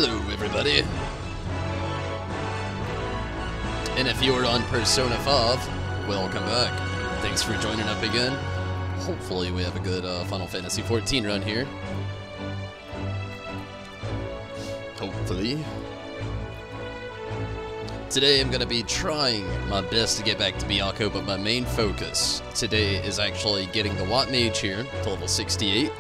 Hello, everybody. And if you were on Persona 5, welcome back. Thanks for joining up again. Hopefully we have a good Final Fantasy XIV run here. Hopefully. Today I'm going to be trying my best to get back to Byakko, but my main focus today is actually getting the Mage here to level 68.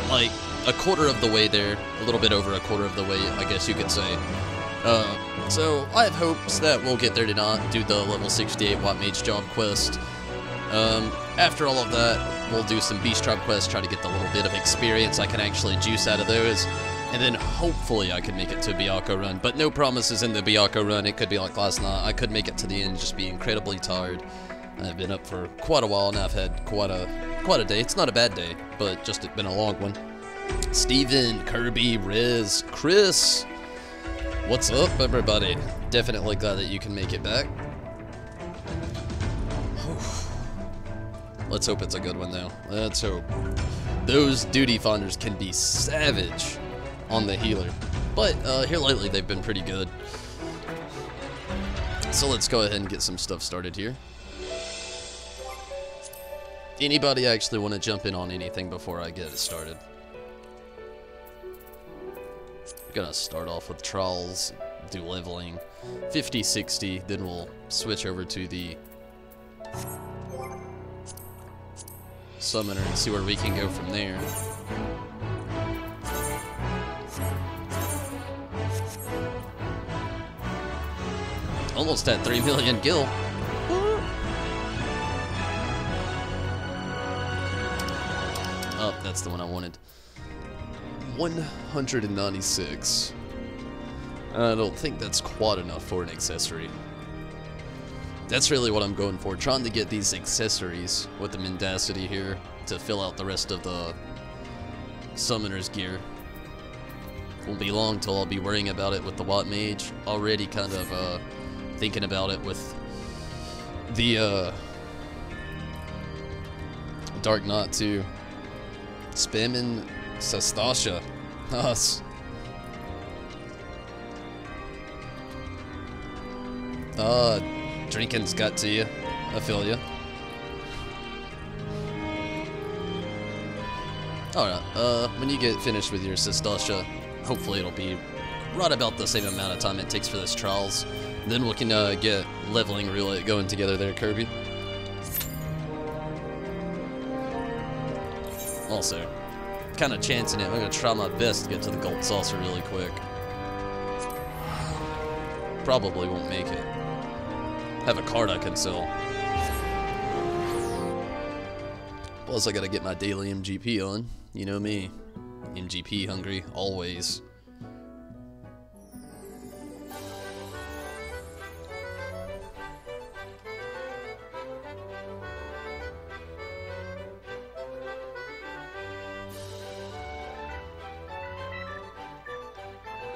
Like a quarter of the way there, a little bit over a quarter of the way, I guess you could say. So I have hopes that we'll get there to not do the level 68 Mage job quest. After all of that, we'll do some Beast Tribe quests, try to get the little bit of experience I can actually juice out of those. And then hopefully I can make it to a Byakko run, but no promises in the Byakko run. It could be like last night. I could make it to the end, just be incredibly tired. I've been up for quite a while and I've had quite a day. It's not a bad day, but just it's been a long one. Steven, Kirby, Riz, Chris, what's up, everybody? Definitely glad that you can make it back. Let's hope it's a good one, though. Let's hope. Those duty finders can be savage on the healer, but here lately they've been pretty good. So let's go ahead and get some stuff started here. Anybody actually want to jump in on anything before I get it started? Gonna start off with trials, do leveling 50, 60, then we'll switch over to the summoner and see where we can go from there. Almost at 3 million gil. Oh, that's the one I wanted. 196. I don't think that's quite enough for an accessory. That's really what I'm going for, trying to get these accessories with the mendacity here to fill out the rest of the summoner's gear. Won't be long till I'll be worrying about it with the Mage. Already kind of thinking about it with the Dark Knot too. Spamming Sastasha. Us. Drinking's got to you. I feel you. Alright, when you get finished with your Sastasha, hopefully it'll be right about the same amount of time it takes for this trials. Then we can get leveling roulette going together there, Kirby. Also, kind of chancing it. I'm going to try my best to get to the gold saucer really quick. Probably won't make it. Have a card I can sell. Plus, I got to get my daily MGP on. You know me. MGP hungry, always.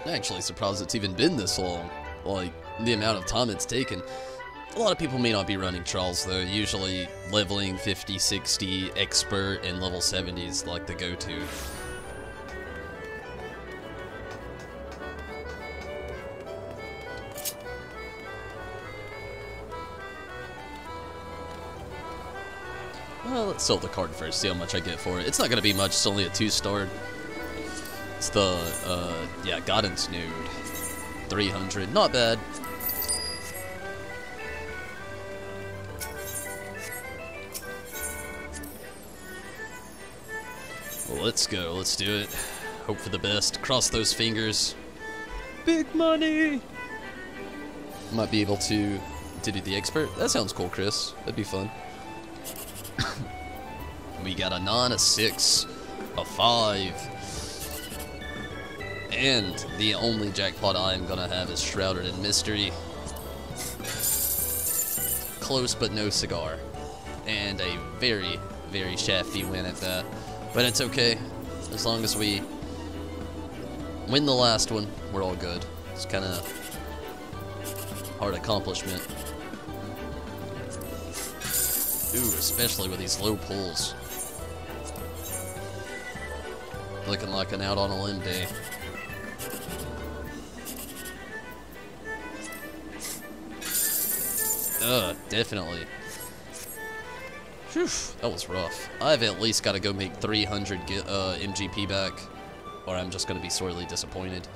I'm actually surprised it's even been this long, like the amount of time it's taken. A lot of people may not be running trials though. Usually leveling 50, 60, expert, and level 70 is like the go-to. Well, let's sell the card first, see how much I get for it. It's not going to be much, it's only a 2-star. It's the, yeah, Guidance Node. 300, not bad. Well, let's go, let's do it. Hope for the best, cross those fingers. Big money! Might be able to do the expert. That sounds cool, Chris. That'd be fun. We got a 9, a 6, a 5. And the only jackpot I am gonna have is Shrouded in Mystery. Close but no cigar. And a very, very shafty win at that. But it's okay. As long as we win the last one, we're all good. It's kind of hard accomplishment. Ooh, especially with these low pulls. Looking like an out on a limb day. Definitely. Whew, that was rough. I've at least got to go make 300 MGP back, or I'm just going to be sorely disappointed.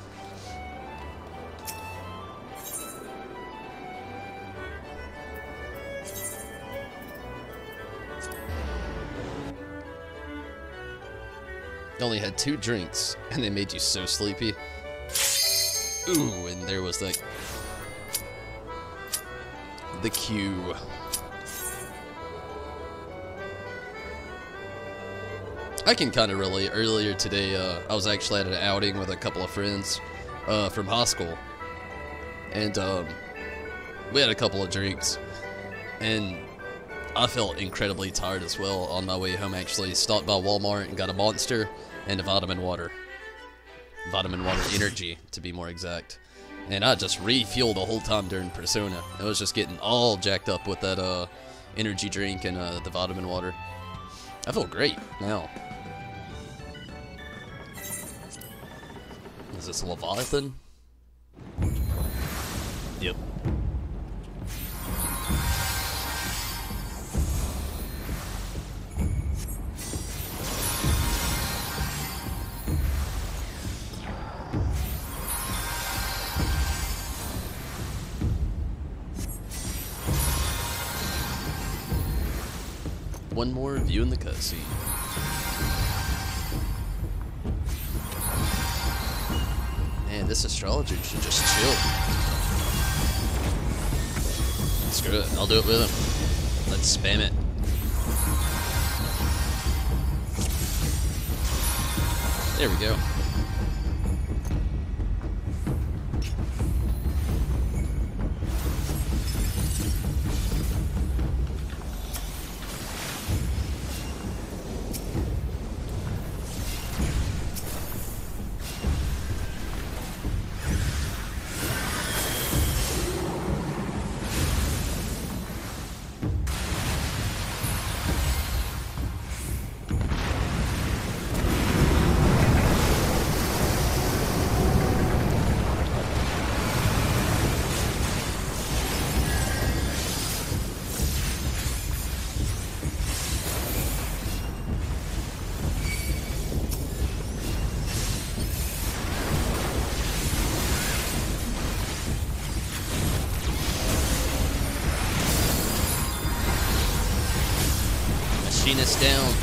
Only had 2 drinks, and they made you so sleepy. Ooh, and there was the Q. I can kind of relate. Earlier today, I was actually at an outing with a couple of friends from high school, and we had a couple of drinks, and I felt incredibly tired as well. On my way home, actually stopped by Walmart and got a Monster and a vitamin water energy, to be more exact. And I just refueled the whole time during Persona. I was just getting all jacked up with that energy drink and the vitamin water. I feel great now. Is this Leviathan? Yep. One more view in the cutscene. Man, this astrologer should just chill. Screw it, I'll do it with him. Let's spam it. There we go. Machinist down.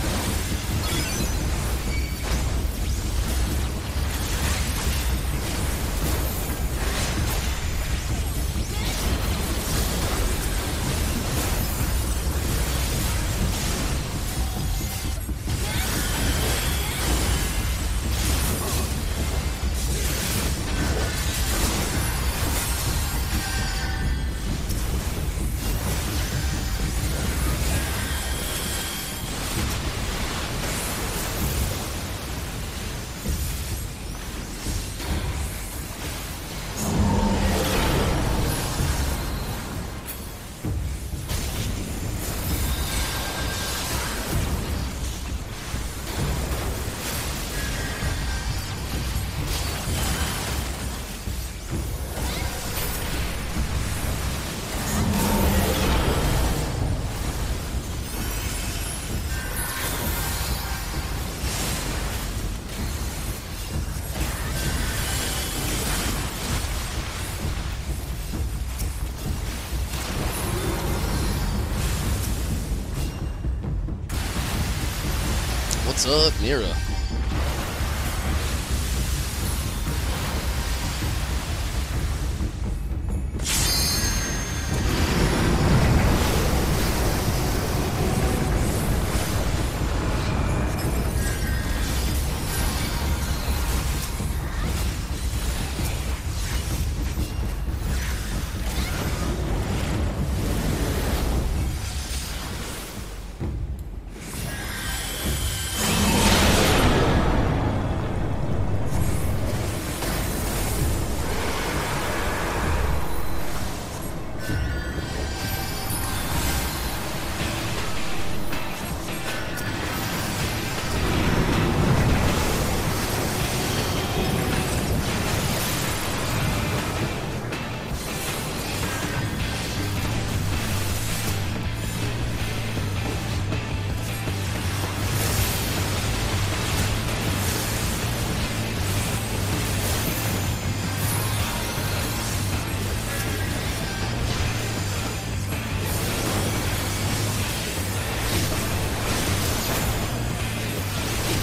What's up, Mira?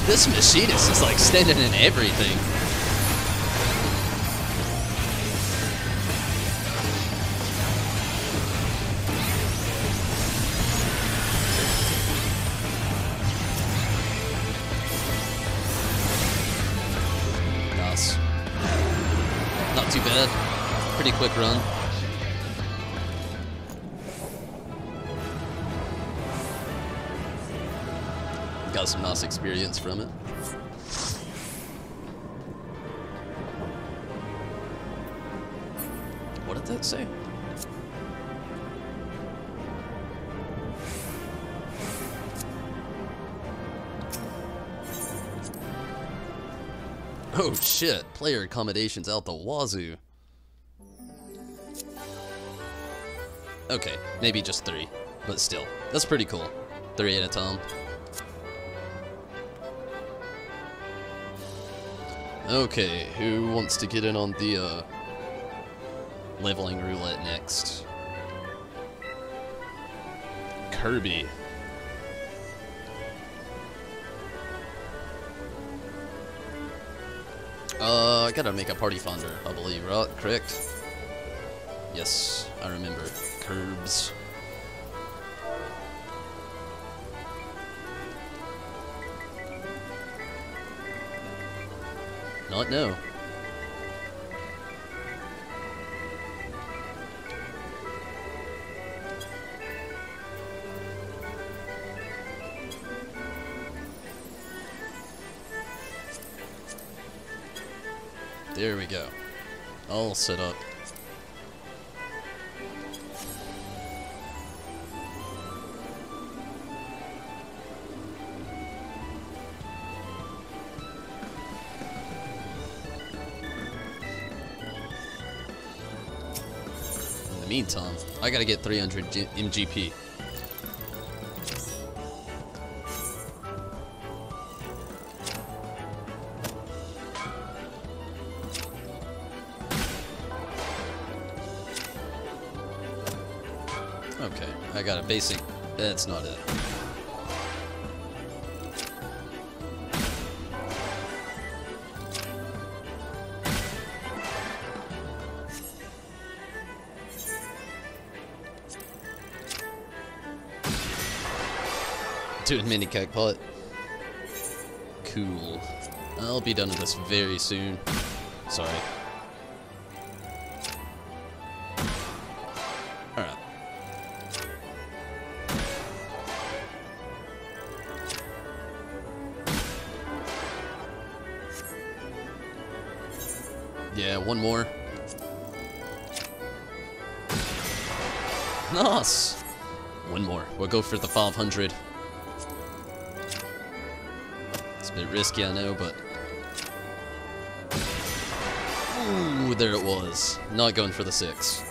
This machinist is like standing in everything. Nice. Not too bad. Pretty quick run. Got some nice experience from it. What did that say? Oh shit, player accommodations out the wazoo. Okay, maybe just 3, but still, that's pretty cool. 3 at a time. Okay, who wants to get in on the leveling roulette next? Kirby. I gotta make a party finder, I believe, right? Correct? Yes, I remember. Curbs. Not no. There we go. All set up. In the meantime, I gotta get 300 MGP. Okay, I got a basic. That's not it. Doing mini cagpot. Cool. I'll be done with this very soon. Sorry. Alright. Yeah, one more. Nice! One more. We'll go for the 500. It's a bit risky, I know, but... Ooh, there it was. Not going for the 6.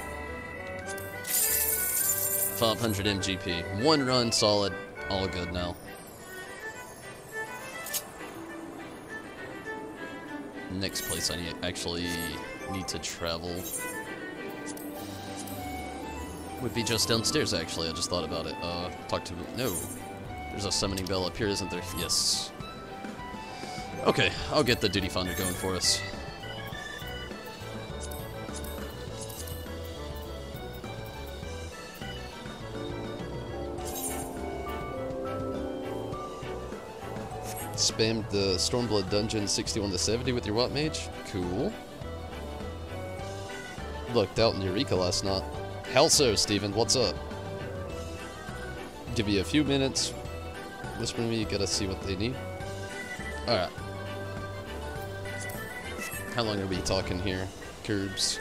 500 MGP. One run, solid. All good now. Next place I actually need to travel would be just downstairs, actually. I just thought about it. Talk to... No. There's a summoning bell up here, isn't there? Yes. Okay, I'll get the duty finder going for us. Spammed the Stormblood dungeon 61 to 70 with your what mage? Cool. Looked out in Eureka last night. Hell so, Steven, what's up? Give you a few minutes. Whisper to me, you gotta see what they need. Alright. How long are we talking here? Curbs.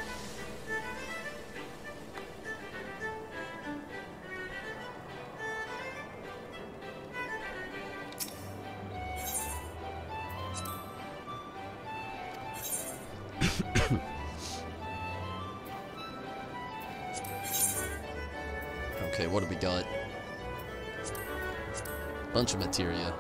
Okay, what do we got? Bunch of materia.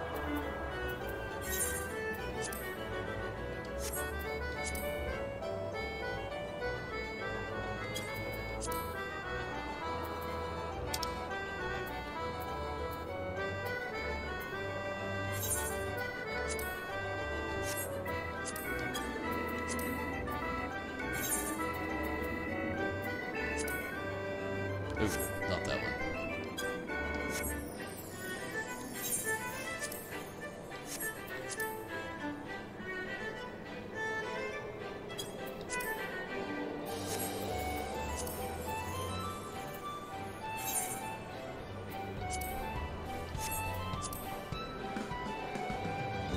Oof, not that one.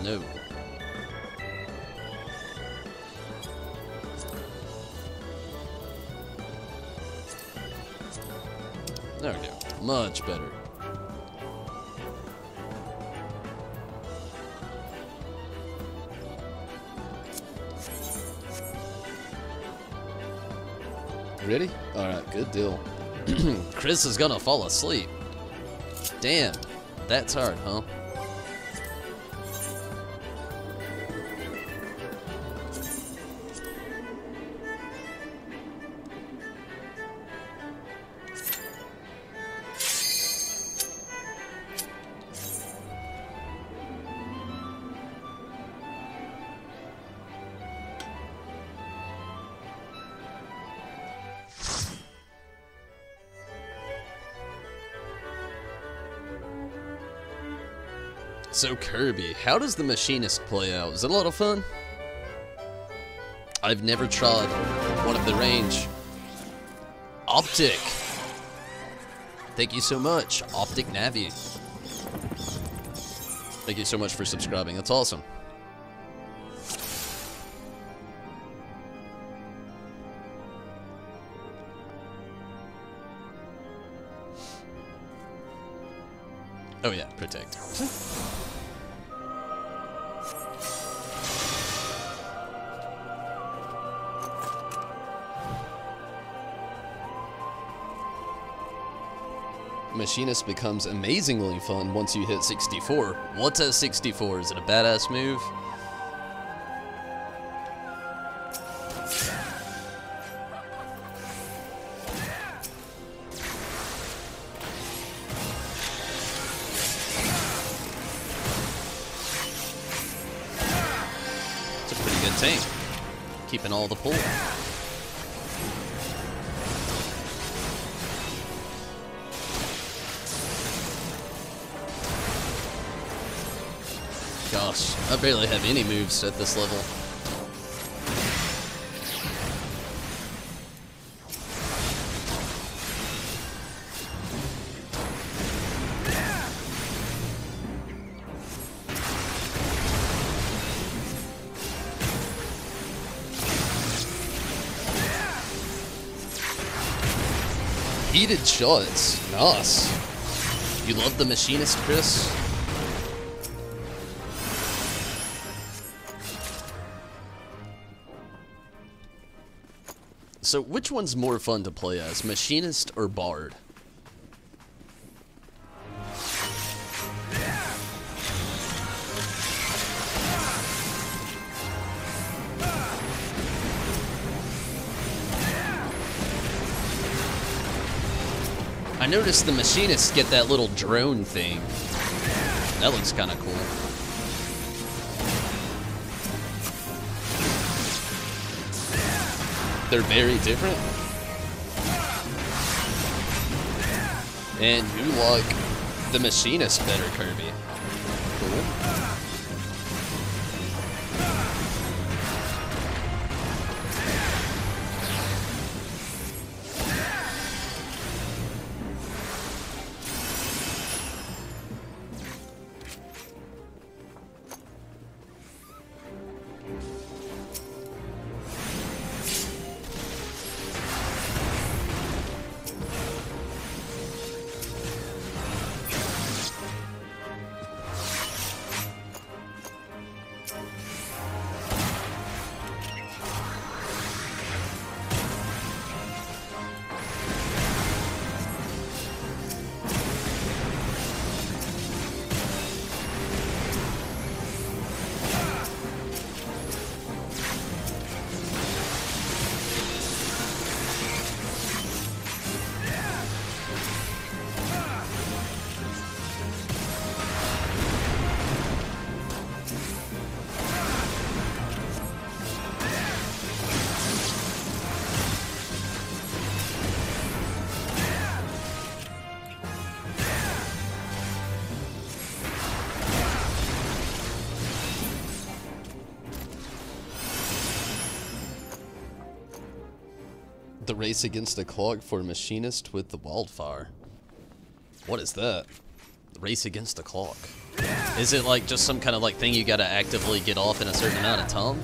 No. There we go. Much better. Ready? Alright, good deal. Chris is gonna fall asleep. Damn. That's hard, huh? So Kirby, how does the Machinist play out? Is it a lot of fun? I've never tried one of the range. Optic! Thank you so much, Optic Navi. Thank you so much for subscribing, that's awesome. Oh yeah, protect. Machinist becomes amazingly fun once you hit 64. What's a 64? Is it a badass move? It's a pretty good tank. Keeping all the pull. Gosh, I barely have any moves at this level. Heated shots, nice. You love the Machinist, Chris? So, which one's more fun to play as, Machinist or Bard? I noticed the Machinists get that little drone thing. That looks kind of cool. They're very different. And you like the Machinist better, Kirby. Cool. The race against the clock for machinist with the wildfire. What is that? The race against the clock. Is it like just some kind of like thing you gotta actively get off in a certain amount of time?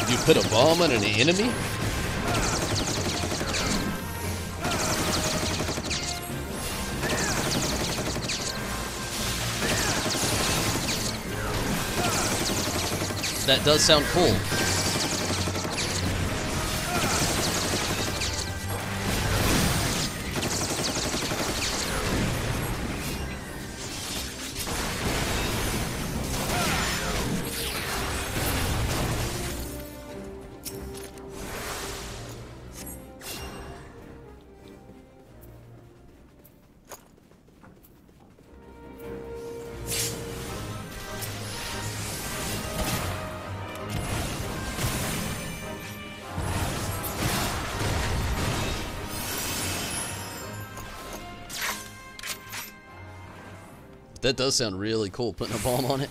You put a bomb on an enemy? That does sound cool. That does sound really cool, putting a bomb on it.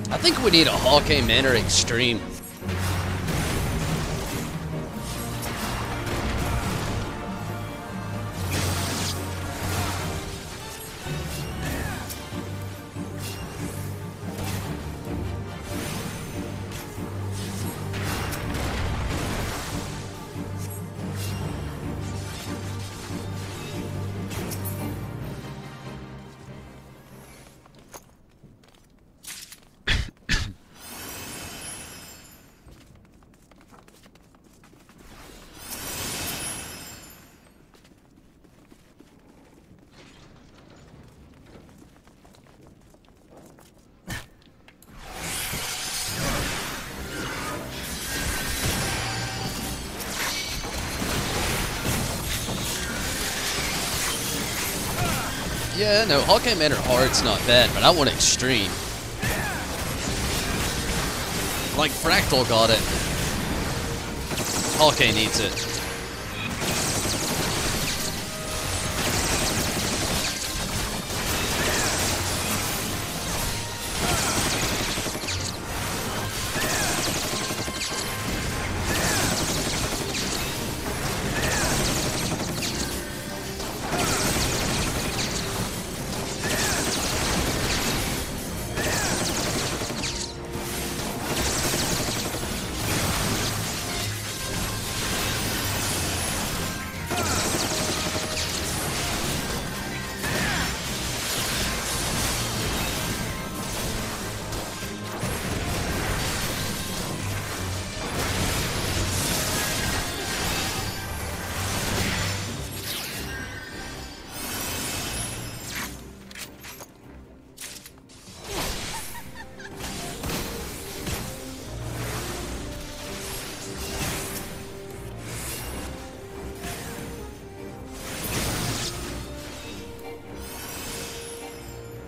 I think we need a Hawkeye Manor Extreme. Yeah, no, Hawkeye Manor Hard's not bad, but I want Extreme. Like, Fractal got it. Hawkeye needs it.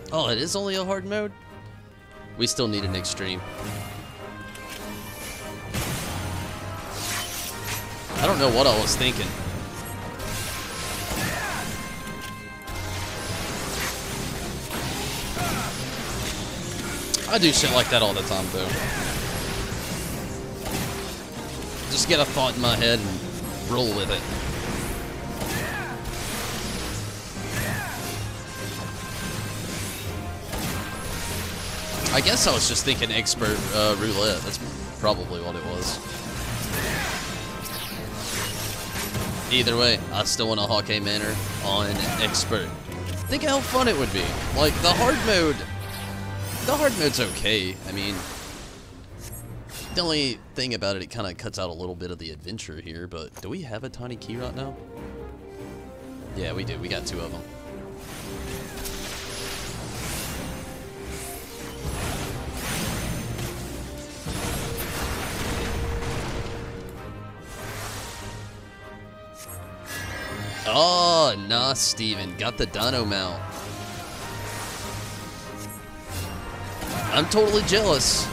Oh, it is only a hard mode? We still need an Extreme. I don't know what I was thinking. I do shit like that all the time, though. Just get a thought in my head and roll with it. I guess I was just thinking expert roulette. That's probably what it was. Either way, I still want a Hawkeye Manor on expert. Think how fun it would be. Like, the hard mode's okay. I mean, the only thing about it, it kind of cuts out a little bit of the adventure here, but do we have a tiny key right now? Yeah, we do. We got 2 of them. Oh, nah, Steven. Got the Dino mount. I'm totally jealous.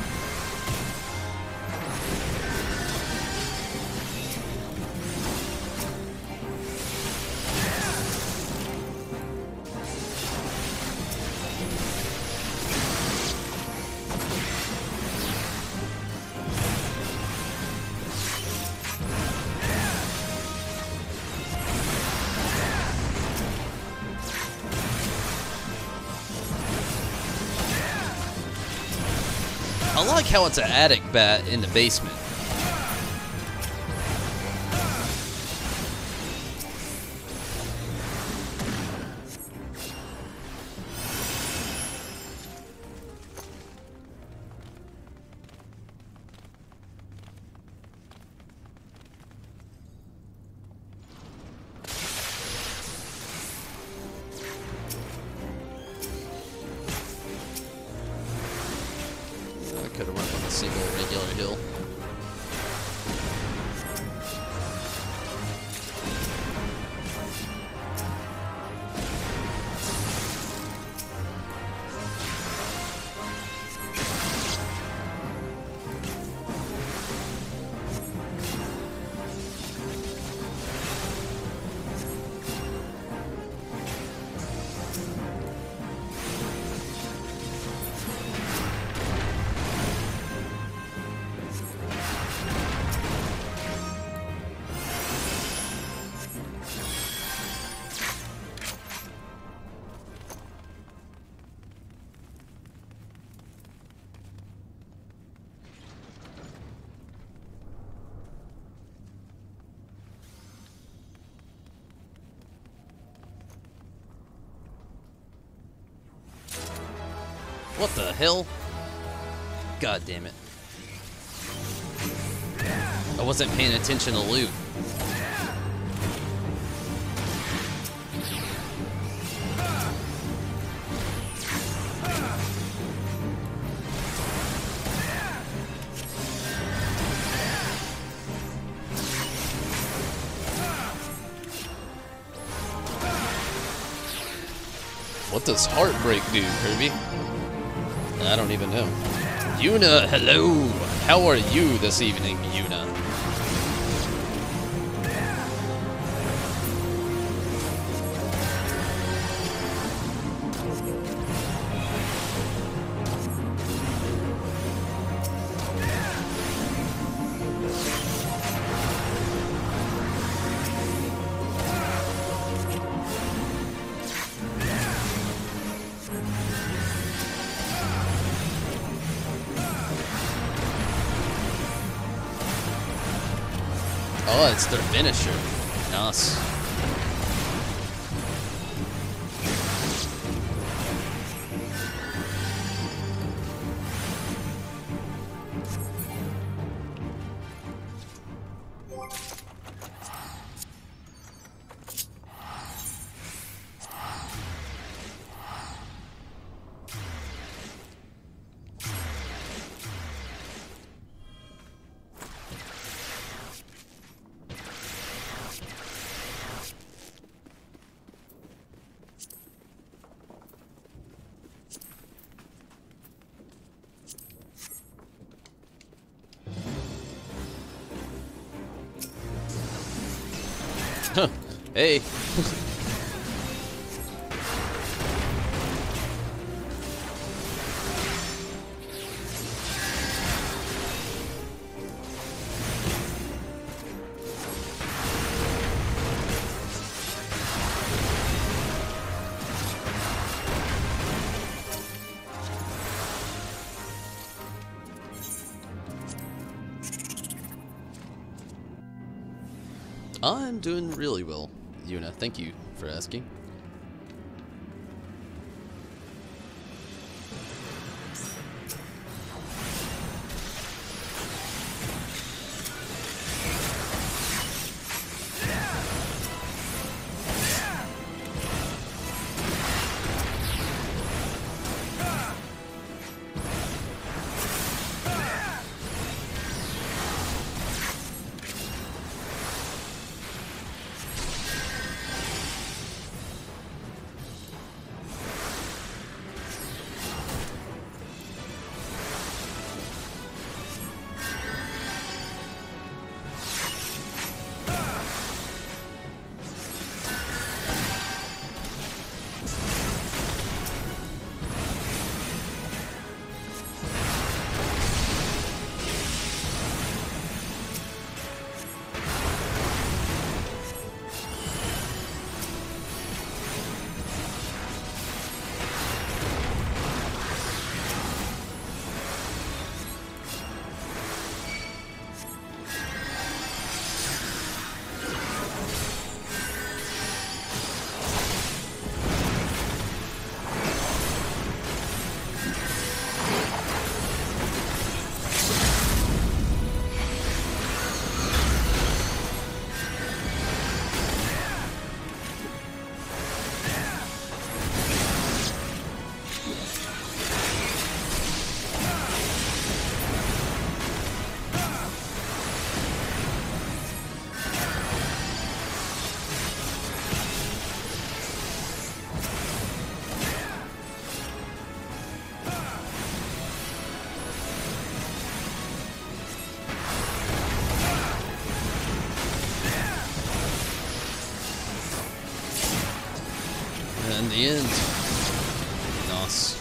I like how it's an attic bat in the basement. Could have went on a single regular hill. What the hell? God damn it. I wasn't paying attention to loot. What does heartbreak do, Kirby? I don't even know. Yuna, hello! How are you this evening, Yuna? Oh, it's their finisher. Nice. Hey. I'm doing really well, Yuna. Thank you for asking. And the end. Nice.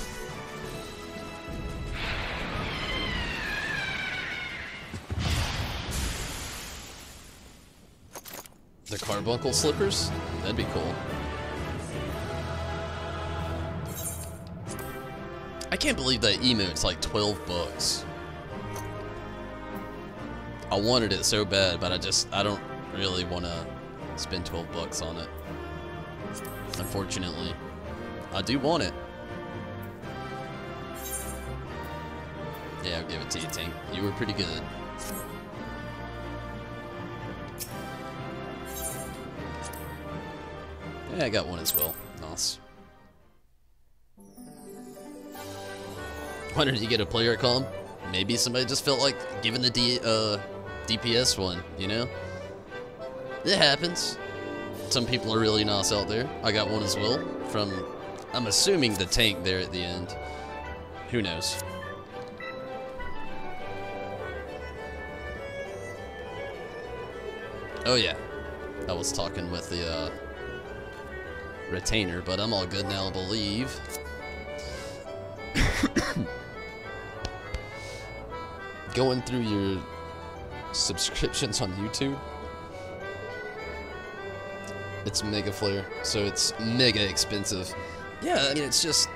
The carbuncle slippers? That'd be cool. I can't believe that emote's like 12 bucks. I wanted it so bad, but I don't really want to spend 12 bucks on it. Unfortunately. I do want it. Yeah, I'll give it to you, Tink. You were pretty good. Yeah, I got one as well. Nice. Why didn't you get a player comp? Maybe somebody just felt like giving the DPS one, you know? It happens. Some people are really nice out there. I got one as well from, I'm assuming, the tank there at the end. Who knows? Oh yeah, I was talking with the retainer, but I'm all good now, I believe. Going through your subscriptions on YouTube. It's mega flare, so it's mega expensive. Yeah, I mean, it's just,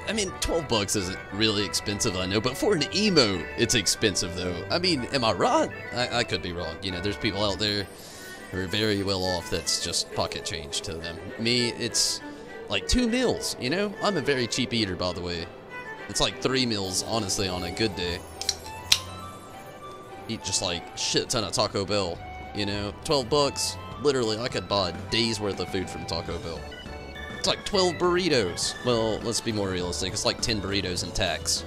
I mean, 12 bucks isn't really expensive, I know, but for an emote, it's expensive, though. I mean, am I right? I could be wrong. You know, there's people out there who are very well off that's just pocket change to them. Me, it's like 2 meals, you know? I'm a very cheap eater, by the way. It's like 3 meals, honestly, on a good day. Eat just like shit ton of Taco Bell, you know? 12 bucks. Literally, I could buy a day's worth of food from Taco Bell. It's like 12 burritos. Well, let's be more realistic. It's like 10 burritos and tax.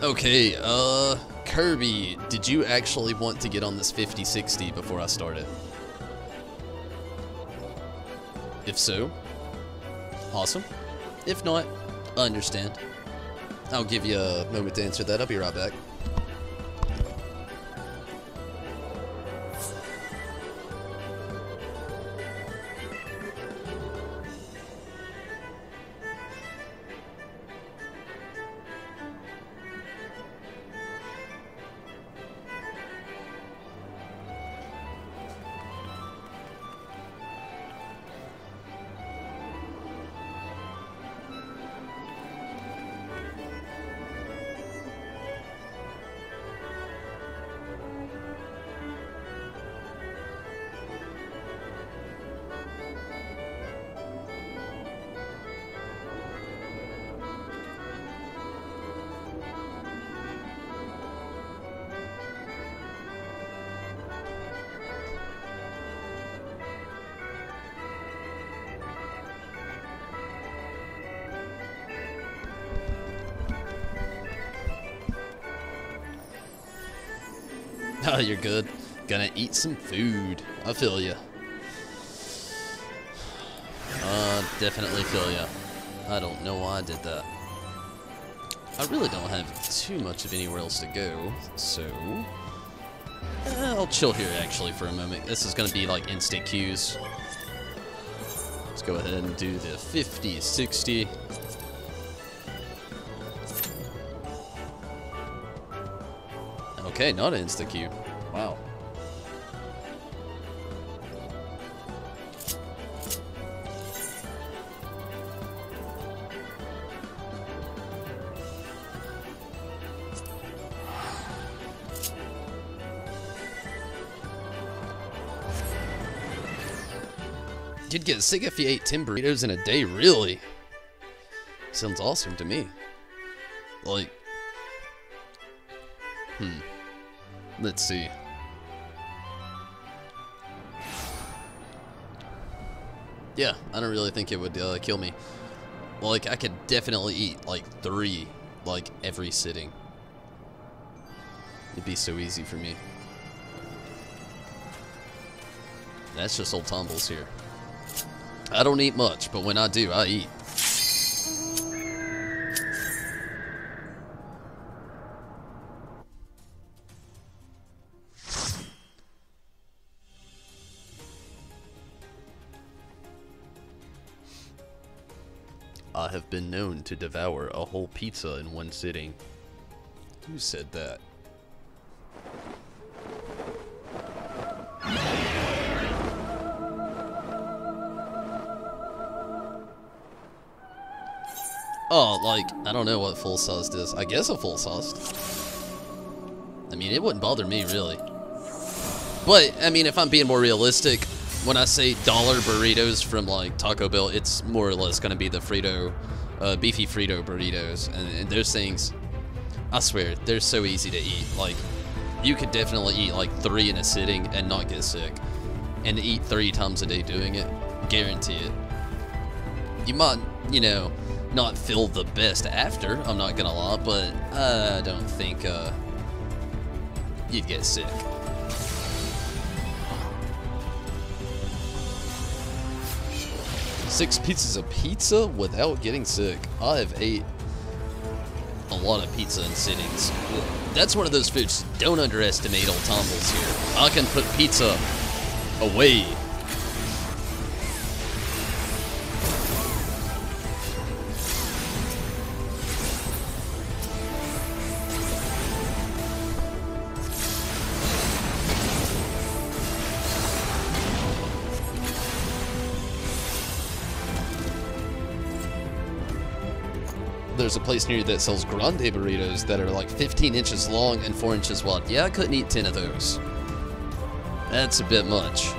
Okay, Kirby, did you actually want to get on this 50-60 before I started? If so, awesome. If not, I understand. I'll give you a moment to answer that. I'll be right back. Oh, you're good. Gonna eat some food. I feel ya. Definitely feel ya. I don't know why I did that. I really don't have too much of anywhere else to go, so I'll chill here actually for a moment. This is gonna be like instant queues. Let's go ahead and do the 50, 60. Okay, not an insta queue. Wow. You'd get sick if you ate 10 burritos in a day, really? Sounds awesome to me. Like, let's see. Yeah, I don't really think it would kill me. Like, I could definitely eat like 3, like every sitting. It'd be so easy for me. That's just old tumbles here. I don't eat much, but when I do, I eat. I have been known to devour a whole pizza in one sitting. Who said that? Oh, like, I don't know what full sized is. I guess a full sized. I mean, it wouldn't bother me, really. But, I mean, if I'm being more realistic, when I say dollar burritos from, like, Taco Bell, it's more or less going to be the Frito, beefy Frito burritos. And those things, I swear, they're so easy to eat. Like, you could definitely eat, like, 3 in a sitting and not get sick. And eat 3 times a day doing it. Guarantee it. You might, you know, not feel the best after, I'm not gonna lie, but I don't think you'd get sick. Six pieces of pizza without getting sick. I have ate a lot of pizza in sittings. That's one of those foods. Don't underestimate old tumbles here. I can put pizza away. There's a place near you that sells grande burritos that are like 15 inches long and 4 inches wide. Yeah, I couldn't eat 10 of those. That's a bit much.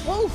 Whoa!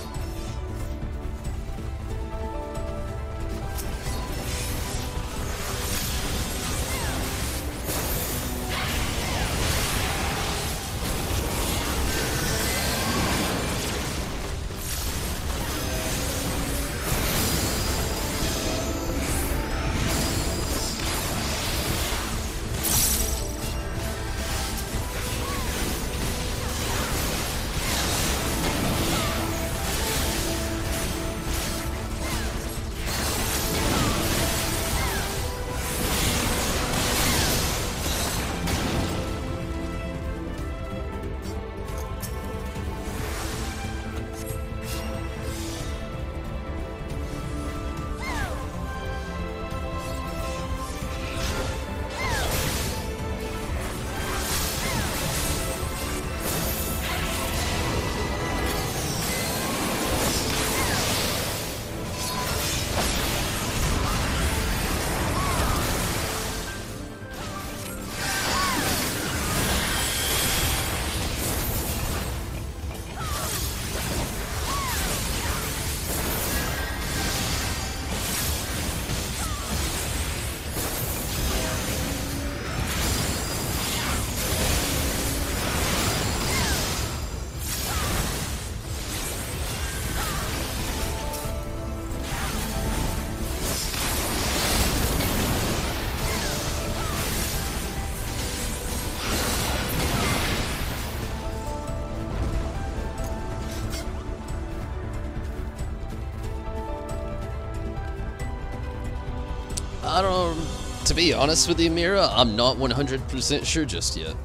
To be honest with you, Mira, I'm not 100% sure just yet.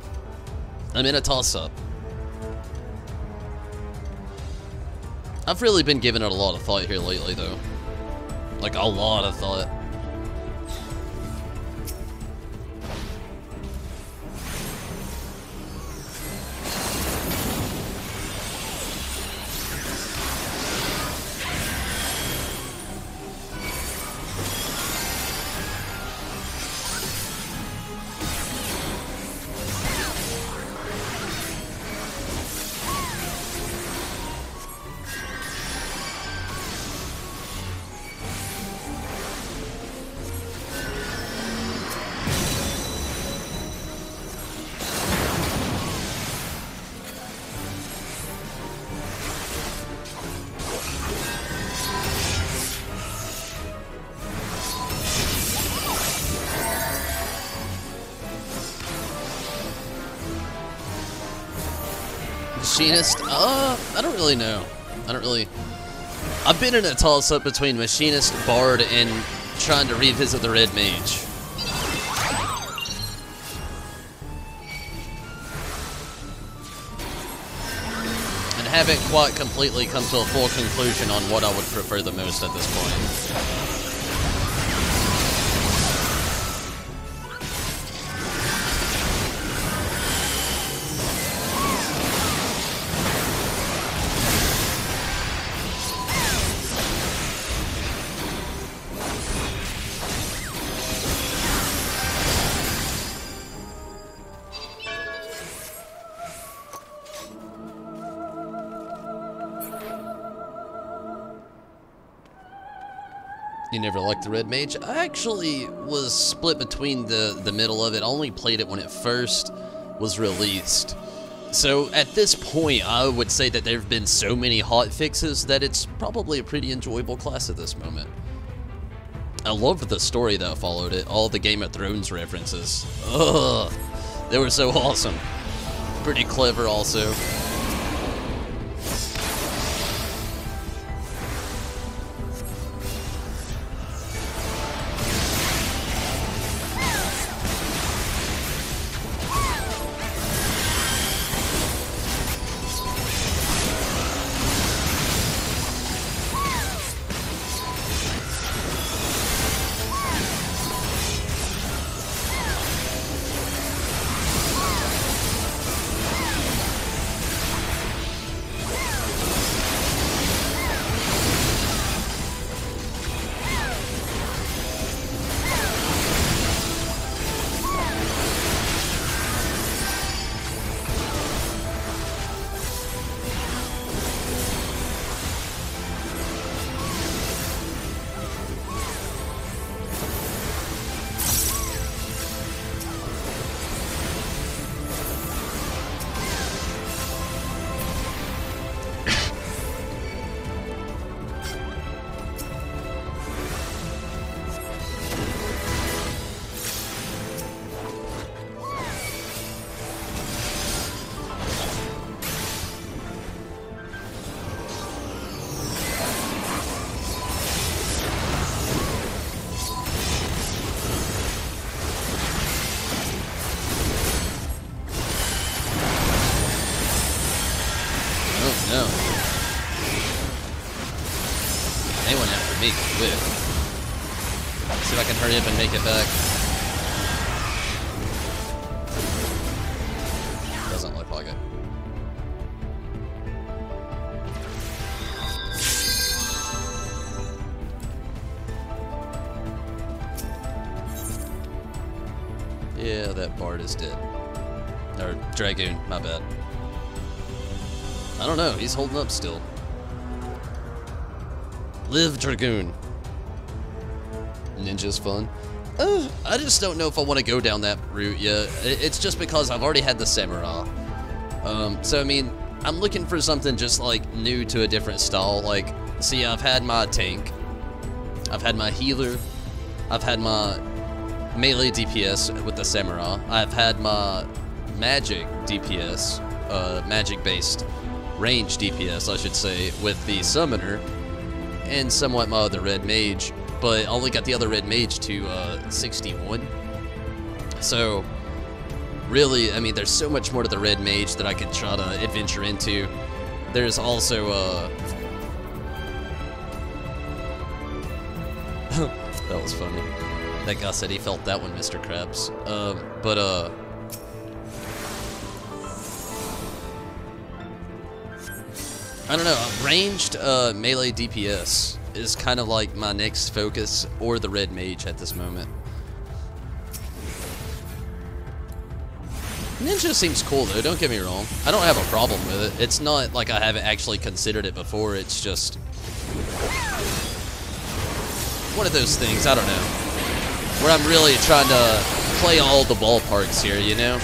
I'm in a toss-up. I've really been giving it a lot of thought here lately, though. Like, a lot of thought. Machinist? I don't really know. I've been in a toss-up between Machinist, Bard, and trying to revisit the Red Mage. And haven't quite completely come to a full conclusion on what I would prefer the most at this point. You never liked the Red Mage? I actually was split between the middle of it. I only played it when it first was released. So at this point, I would say that there have been so many hot fixes that it's probably a pretty enjoyable class at this moment. I loved the story that followed it. All the Game of Thrones references. Ugh, they were so awesome. Pretty clever also. No. They went after me quick. See if I can hurry up and make it back. Doesn't look like it. Yeah, that Bard is dead. Or Dragoon, my bad. I don't know, he's holding up still. Live Dragoon. Ninja's fun. I just don't know if I want to go down that route yet. It's just because I've already had the Samurai. So I mean, I'm looking for something just like new to a different style. Like, see, I've had my tank, I've had my healer, I've had my melee DPS with the Samurai, I've had my magic DPS, magic-based range DPS, I should say, with the Summoner, and somewhat my other Red Mage. but only got the other red mage to 61. So really, I mean, there's so much more to the red mage that I could try to adventure into. There's also that was funny. That guy said he felt that one, Mr. Krabs. I don't know, ranged melee DPS is kind of like my next focus, or the red mage at this moment. Ninja seems cool though, don't get me wrong. I don't have a problem with it. It's not like I haven't actually considered it before, it's just one of those things, I don't know, where I'm really trying to play all the ballparks here, you know?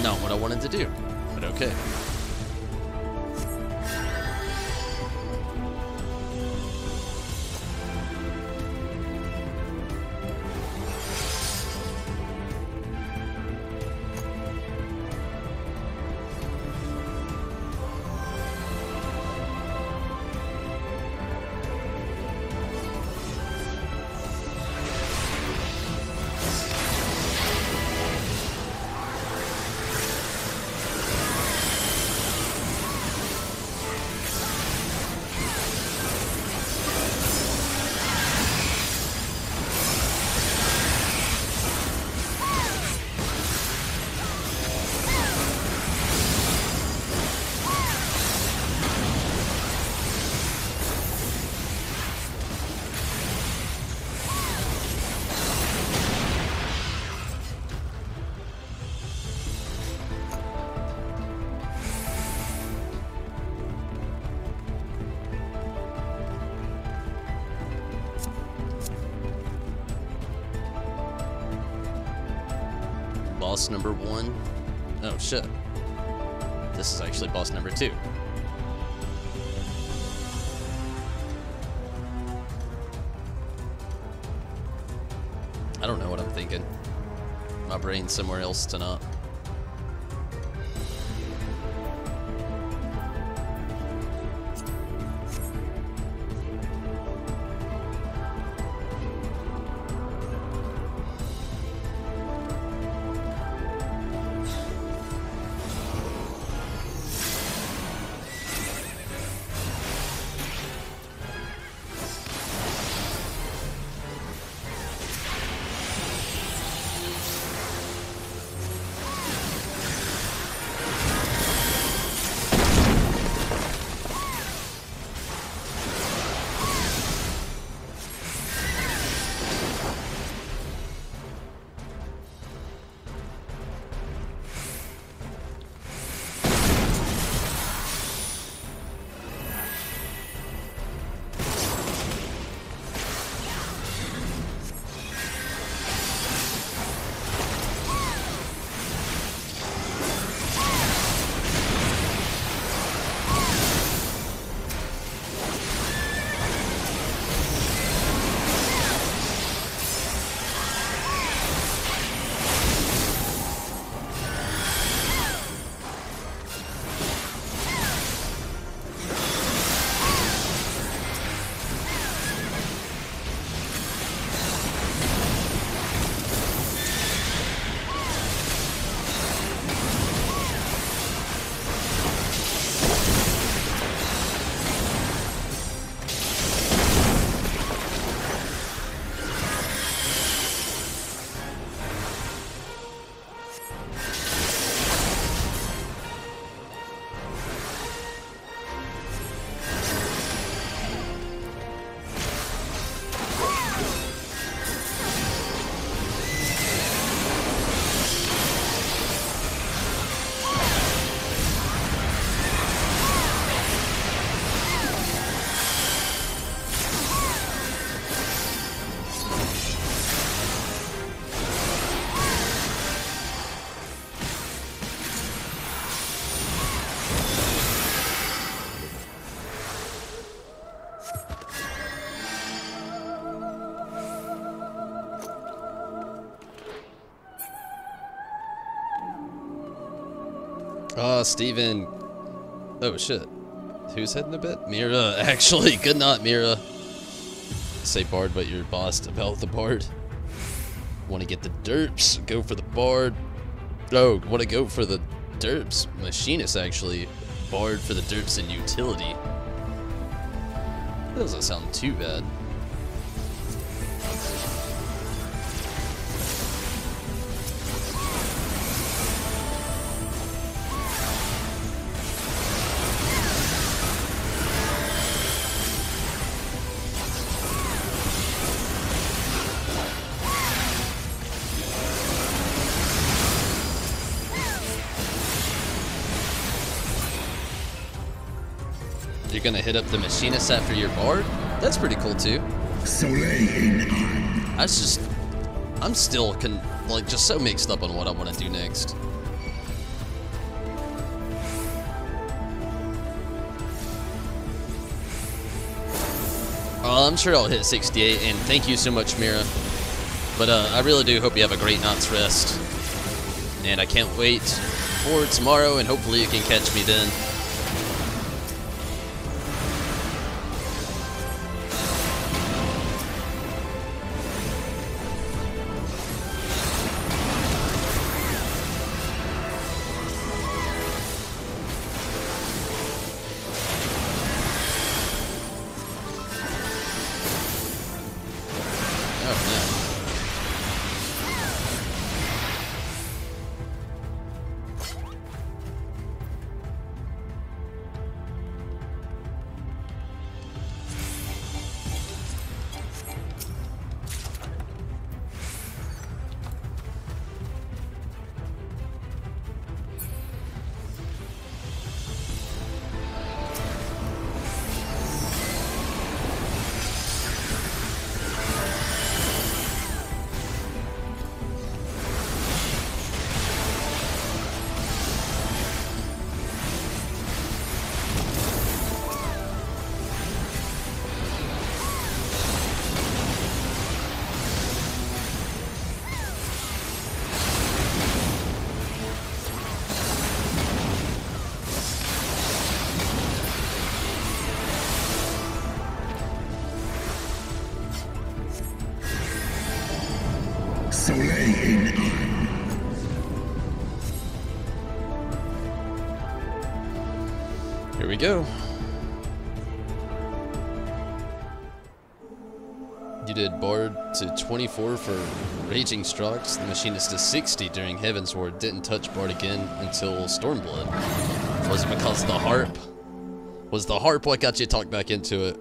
Not what I wanted to do, but okay. Boss number 1. Oh shit. This is actually boss number 2. I don't know what I'm thinking. My brain's somewhere else tonight. Steven. Oh, shit. Who's heading a bit? Mira, actually. Good night, Mira. Say Bard, but you're bossed about the Bard. Want to get the derps? Go for the Bard. Oh, want to go for the derps? Machinist, actually. Bard for the derps and utility. That doesn't sound too bad. You're gonna hit up the machinist after your Bard? That's pretty cool too. That's just, I'm still like just so mixed up on what I want to do next. I'm sure I'll hit 68, and thank you so much, Mira. But I really do hope you have a great night's rest. And I can't wait for tomorrow, and hopefully you can catch me then. Here we go. You did Bard to 24 for Raging Strokes, the Machinist to 60 during Heaven's Ward, didn't touch Bard again until Stormblood. Was it because of the harp? Was the harp what got you talked back into it?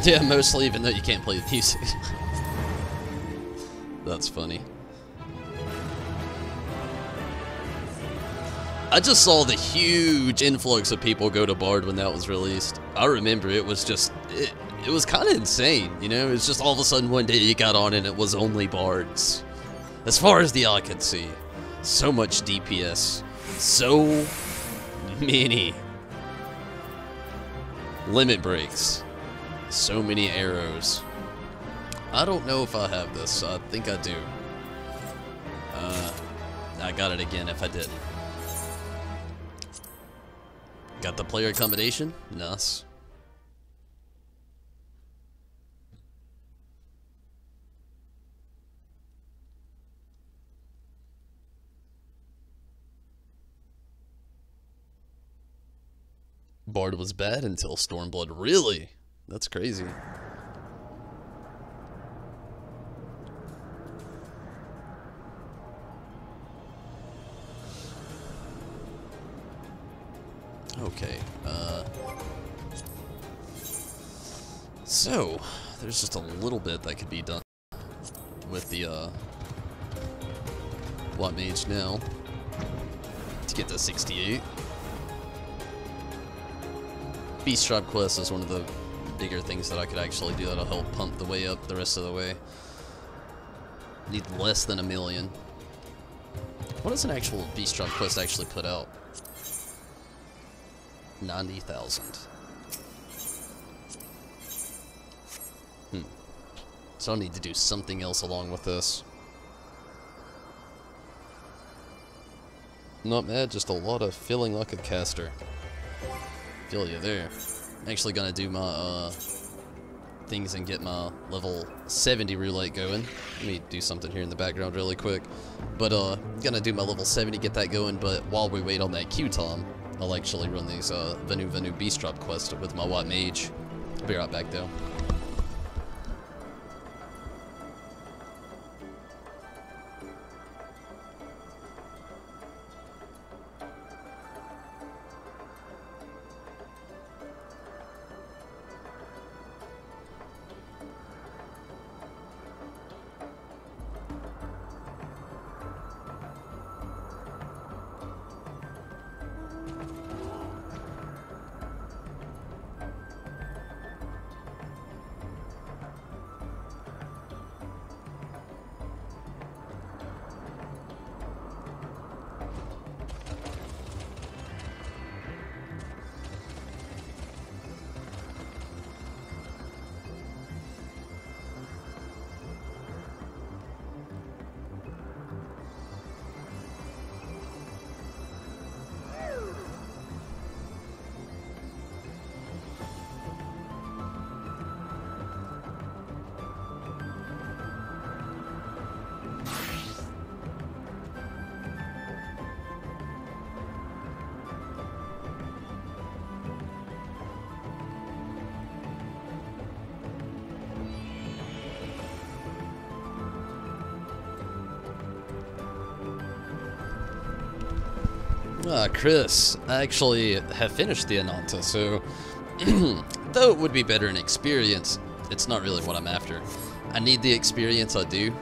Yeah, mostly, even though you can't play the music. That's funny. I just saw the huge influx of people go to Bard when that was released. I remember it was just, it was kind of insane, you know? It was just all of a sudden one day you got on and it was only Bards. As far as the eye could see. So much DPS. So many limit breaks. So many arrows. I don't know if I have this. I think I do. I got it again if I didn't. Got the player accommodation? Nice. Bard was bad until Stormblood. Really? That's crazy. Okay, so there's just a little bit that could be done with the Mage now to get to 68. Beast Tribe quest is one of the bigger things that I could actually do that'll help pump the way up the rest of the way. Need less than 1 million. What does an actual Beast Tribe quest actually put out? 90,000. So I'll need to do something else along with this. Not mad, just a lot of feeling like a caster. Feel you there. I'm actually gonna do my things and get my level 70 roulette going. Let me do something here in the background really quick. But gonna do my level 70, get that going, but while we wait on that Q-Tom, I'll actually run these Venu Beast Drop quests with my Mage. I'll be right back though. Chris, I actually have finished the Ananta, so though it would be better in experience, it's not really what I'm after. I need the experience, I do.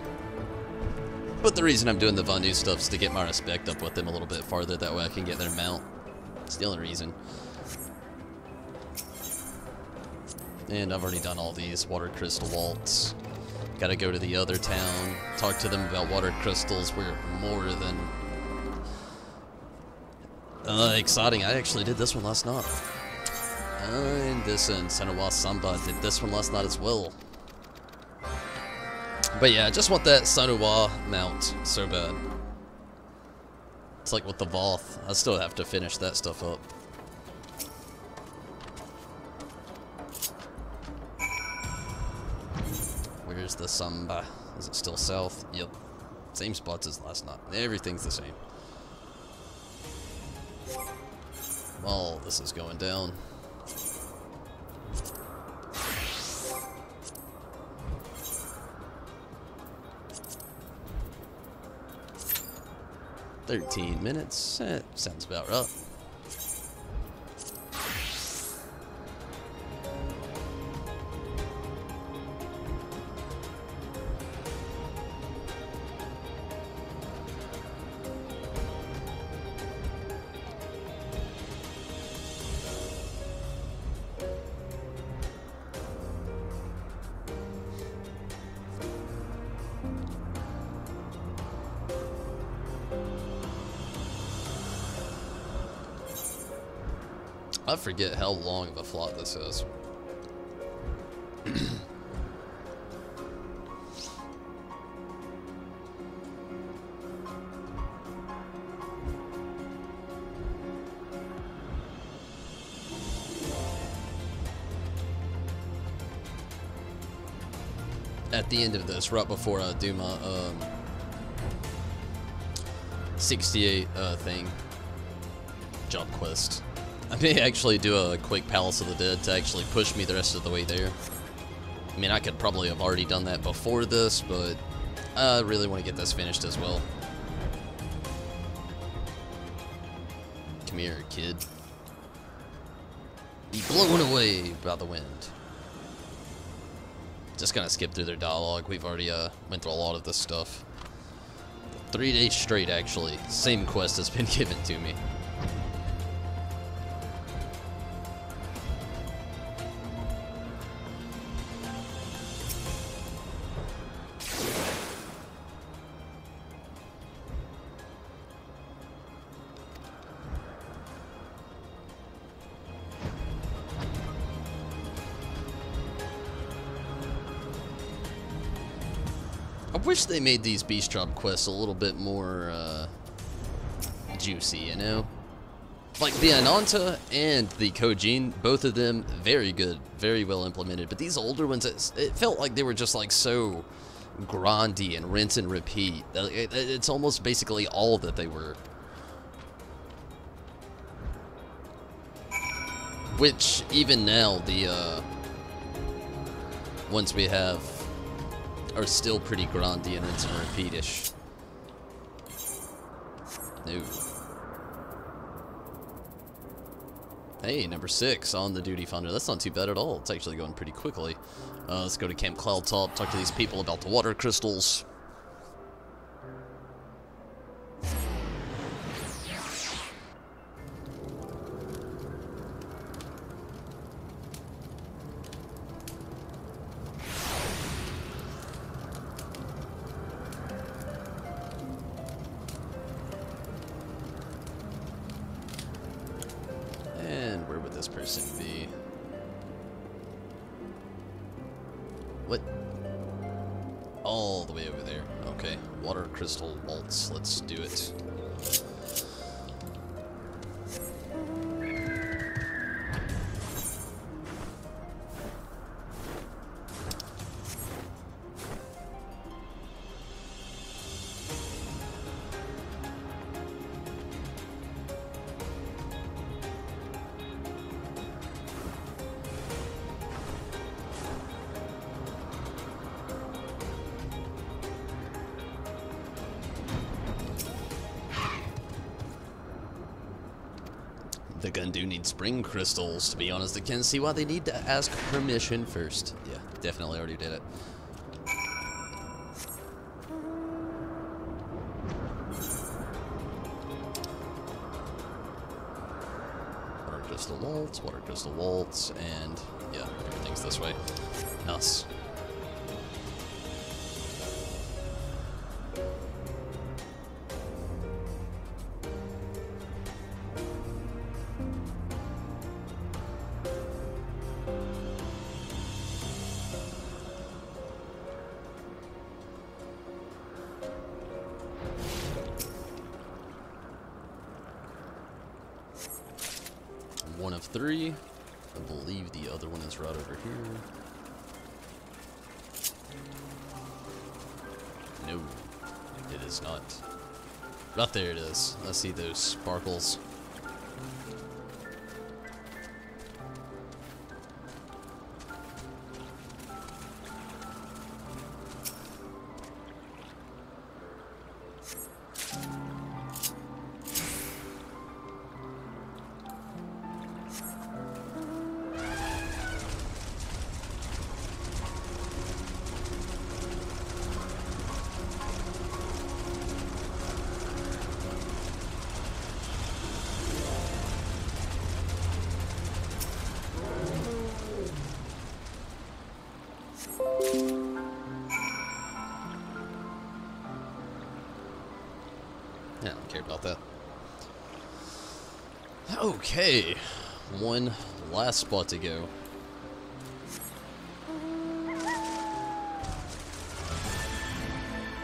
But the reason I'm doing the Vanu stuff is to get my respect up with them a little bit farther, that way I can get their mount. It's the only reason. And I've already done all these water crystal waltz. Gotta go to the other town, talk to them about water crystals. We're more than exciting. I actually did this one last night. And this and Senawa Samba did this one last night as well. But yeah, I just want that Sanuwa mount so bad. It's like with the Voth. I still have to finish that stuff up. Where's the Samba? Is it still south? Yep. Same spots as last night. Everything's the same. All this is going down. "13 minutes. Sounds about right." I forget how long of a flot this is. At the end of this, right before I do my 68 thing, job quest, I may actually do a quick Palace of the Dead to actually push me the rest of the way there. I mean, I could probably have already done that before this, but I really want to get this finished as well. Come here, kid. Be blown away by the wind. Just gonna skip through their dialogue. We've already went through a lot of this stuff. 3 days straight, actually. Same quest has been given to me. I wish they made these beast job quests a little bit more juicy, you know? Like the Ananta and the Kojin, both of them very good, very well implemented. But these older ones, it felt like they were just like so grindy and rinse and repeat. It's almost basically all that they were. Which even now, the ones we have are still pretty grindy and rinse and repeat-ish. No. Hey, number 6 on the duty finder. That's not too bad at all. It's actually going pretty quickly. Let's go to Camp Cloudtop, talk to these people about the water crystals. And where would this person be? What? All the way over there. Okay, water crystal vaults. Let's do it. The gun do need spring crystals. To be honest, I can see why they need to ask permission first. Yeah, definitely already did it. Water crystal vaults, and yeah, everything's this way. Nice. 3. I believe the other one is right over here. No, it is not. Right there it is. I see those sparkles. Yeah, I don't care about that. Okay, one last spot to go.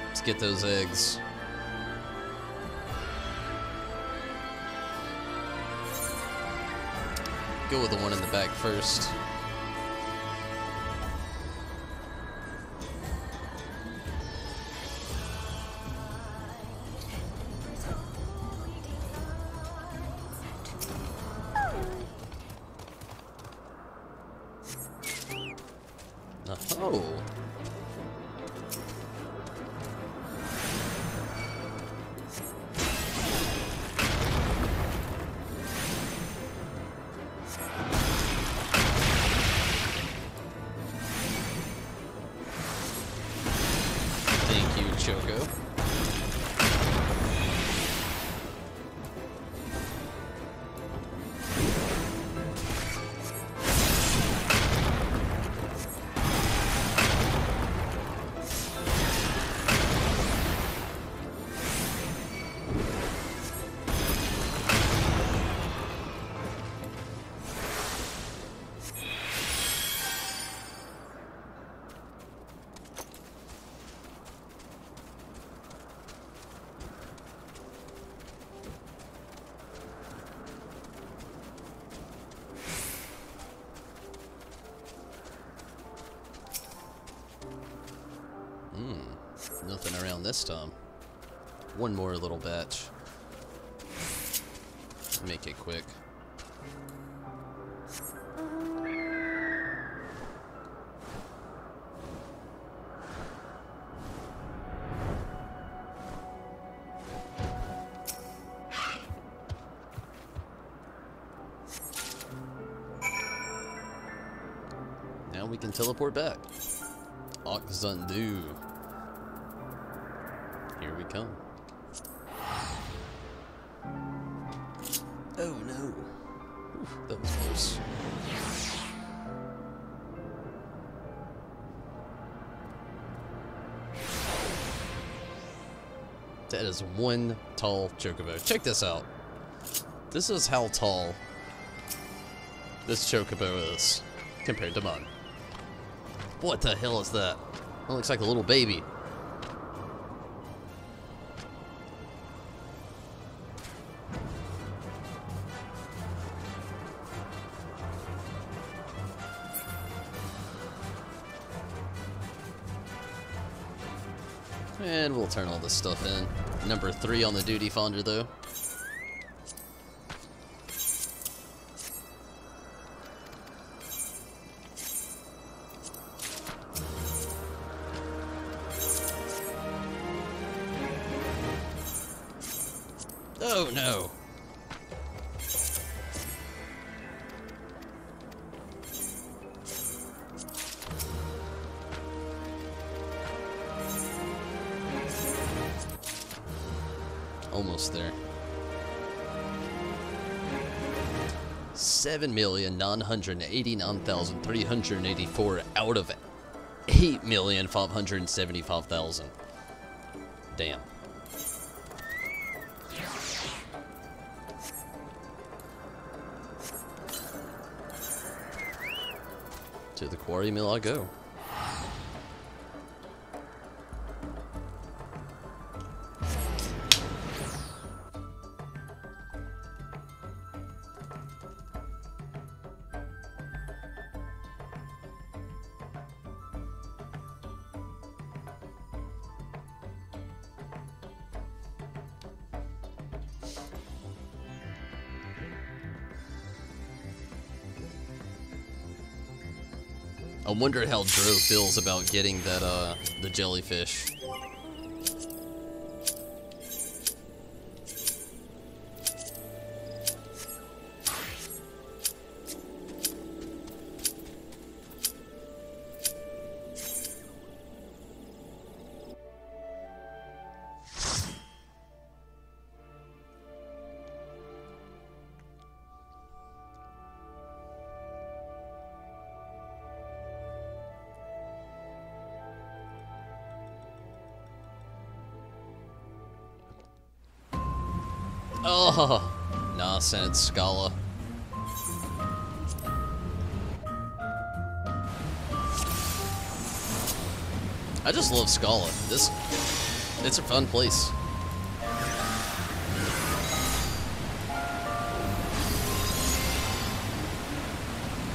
Let's get those eggs. Go with the one in the back first. Oh. Thank you, Choco. Nothing around this time. One more little batch. Make it quick. Now we can teleport back. XIV. Here we come. Oh no. Oof, that was close. That is one tall chocobo. Check this out. This is how tall this chocobo is compared to mine. What the hell is that? That looks like a little baby. And we'll turn all this stuff in. Number 3 on the duty finder, though. Oh no! Almost there. 7,989,384 out of 8,575,000. Damn. To the quarry mill I go. I wonder how Dro feels about getting that, the jellyfish. Oh, nah, send it Scala. I just love Scala. It's a fun place.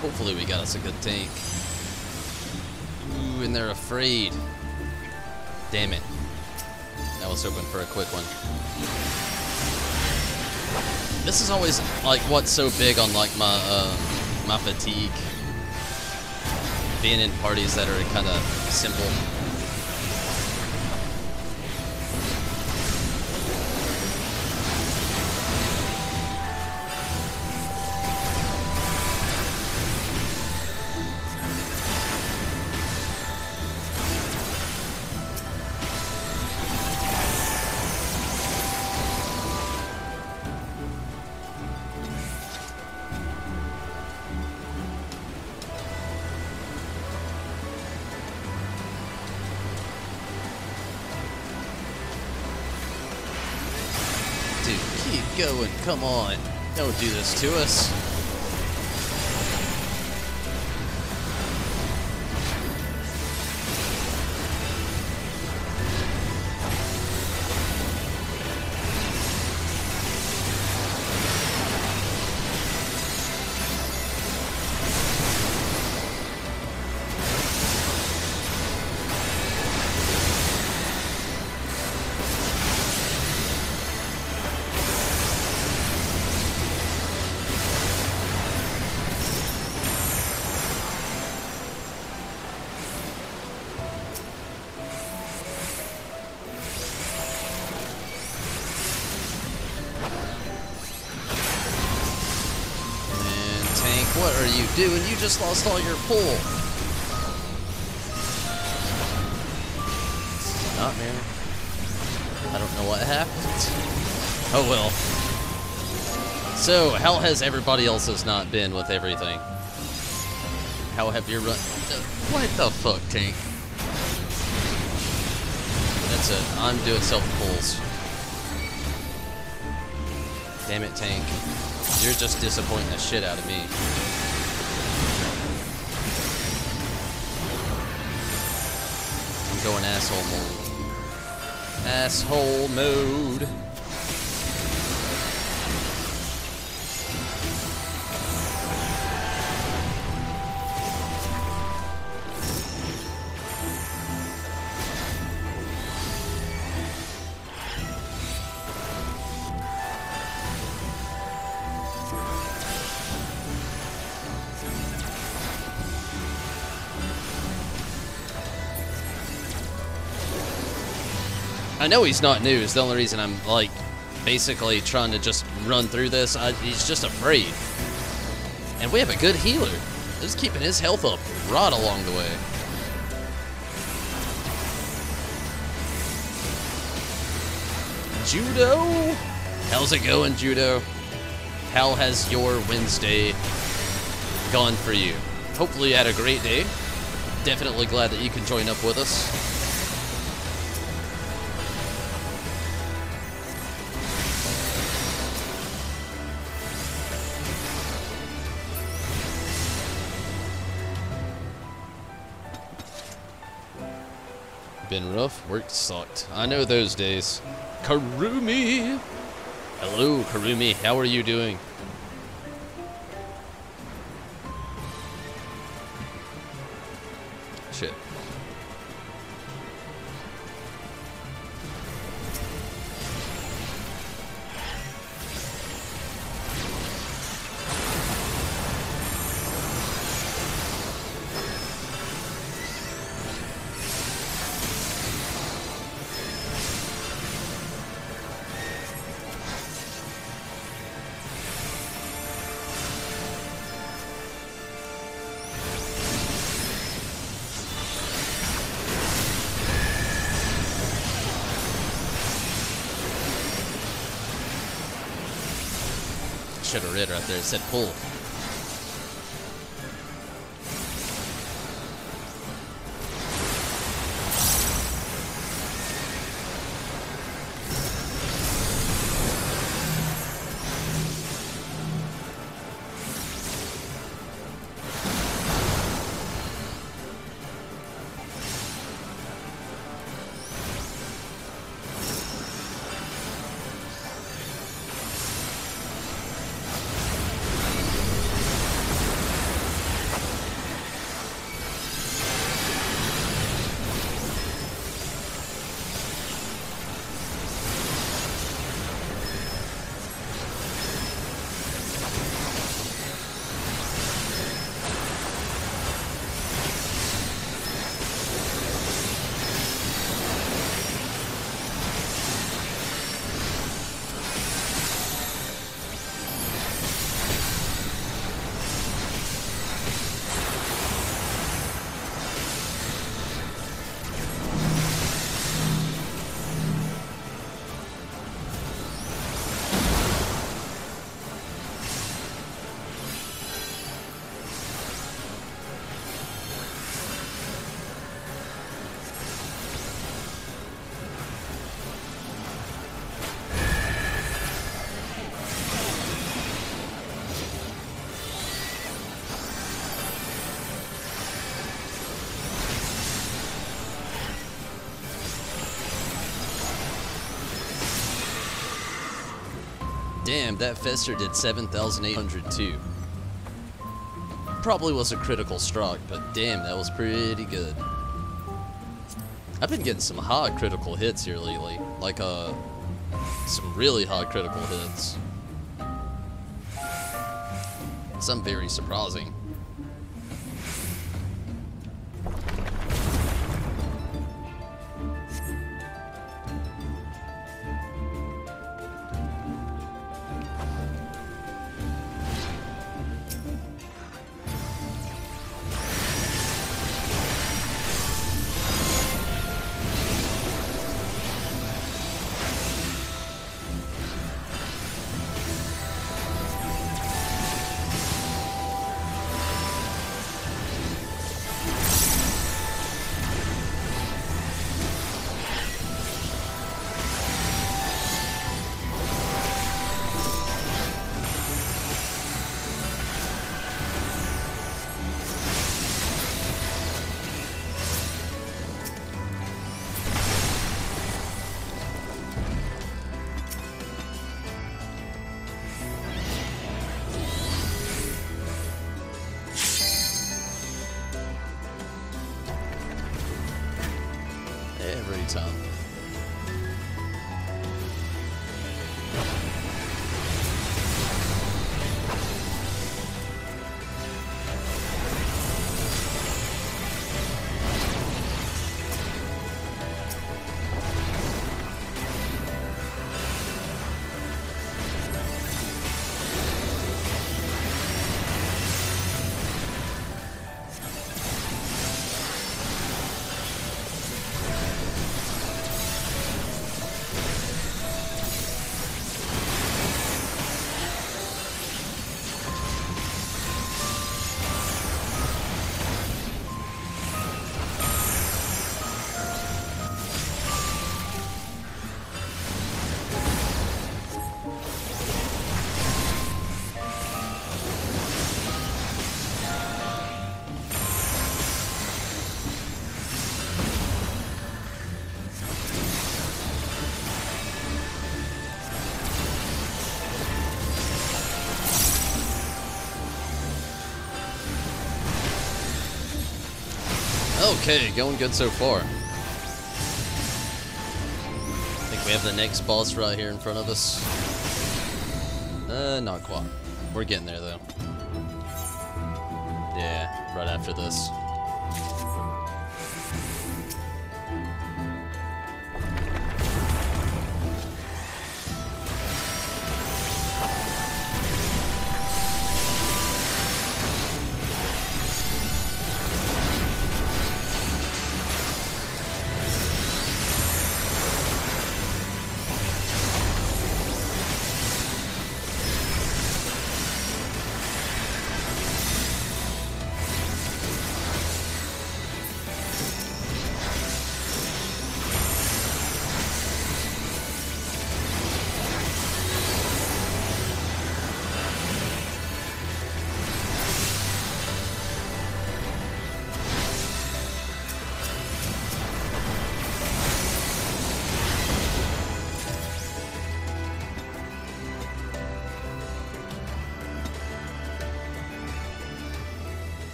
Hopefully we got us a good tank. Ooh, and they're afraid. Damn it. I was hoping for a quick one. This is always like what's so big on like my fatigue. Being in parties that are kind of simple. Dude, keep going, come on. Don't do this to us. What are you doing? You just lost all your pull. Not, man. I don't know what happened. Oh well. So, how has everybody else's not been with everything? How have you run? What the fuck, tank? That's it. I'm doing self-pulls. Damn it, tank. You're just disappointing the shit out of me. I'm going asshole mode. Asshole mode. I know he's not new. It's the only reason I'm, like, basically trying to just run through this. He's just afraid. And we have a good healer. Just keeping his health up right along the way. Judo? How's it going, Judo? How has your Wednesday gone for you? Hopefully you had a great day. Definitely glad that you can join up with us. Been rough, work sucked. I know those days. Karumi! Hello, Karumi, how are you doing? Shit. should have read right there. It said pull. Damn, that Fester did 7,802. Probably was a critical stroke, but damn, that was pretty good. I've been getting some hard critical hits here lately. Like, some really hard critical hits. Some very surprising. Every time. Okay, going good so far. I think we have the next boss right here in front of us. Not quite. We're getting there though. Yeah, right after this.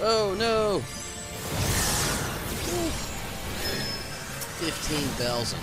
Oh no! 15,000.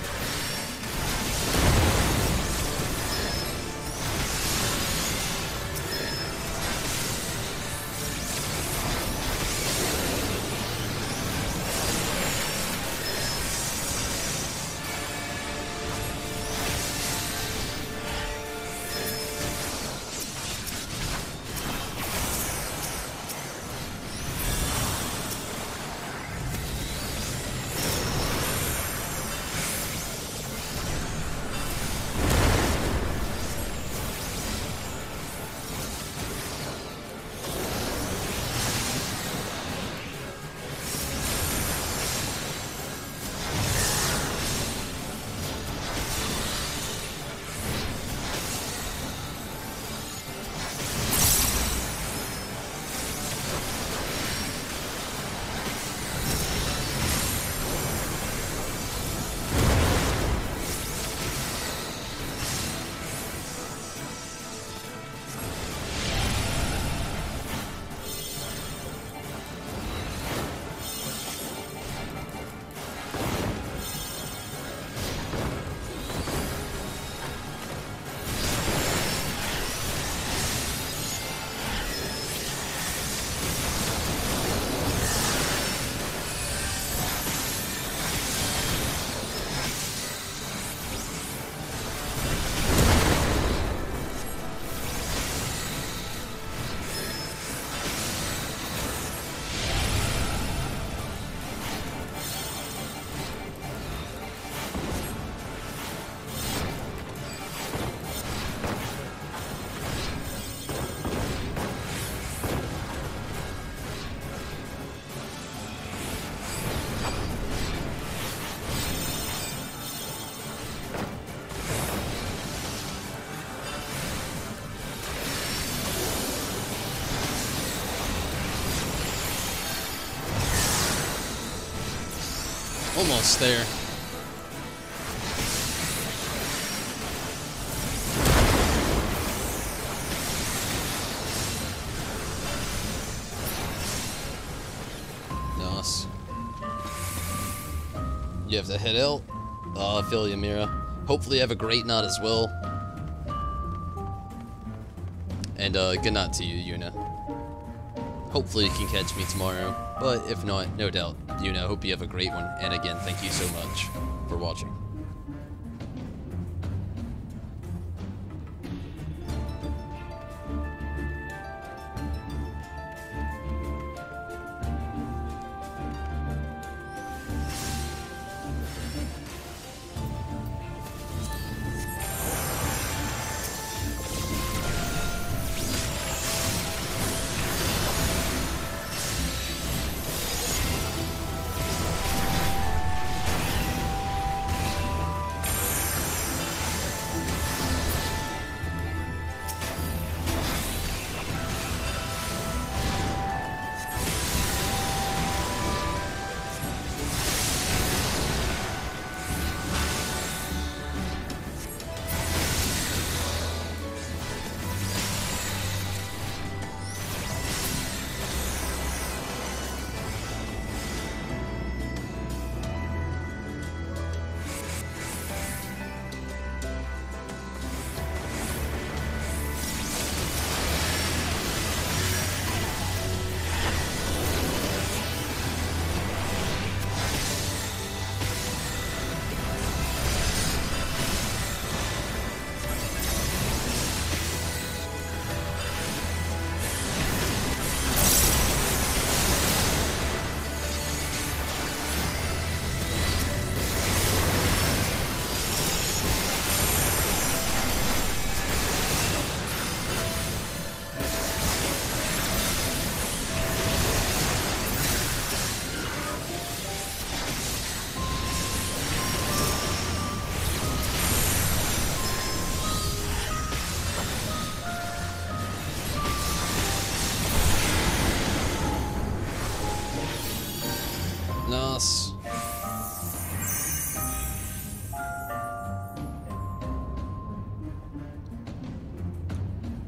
Almost there. Nice. You have to head out. I feel you, Mira. Hopefully you have a great night as well. And good night to you, Yuna. Hopefully you can catch me tomorrow. But if not, no doubt. Yuna, hope you have a great one. And again, thank you so much for watching. Nice.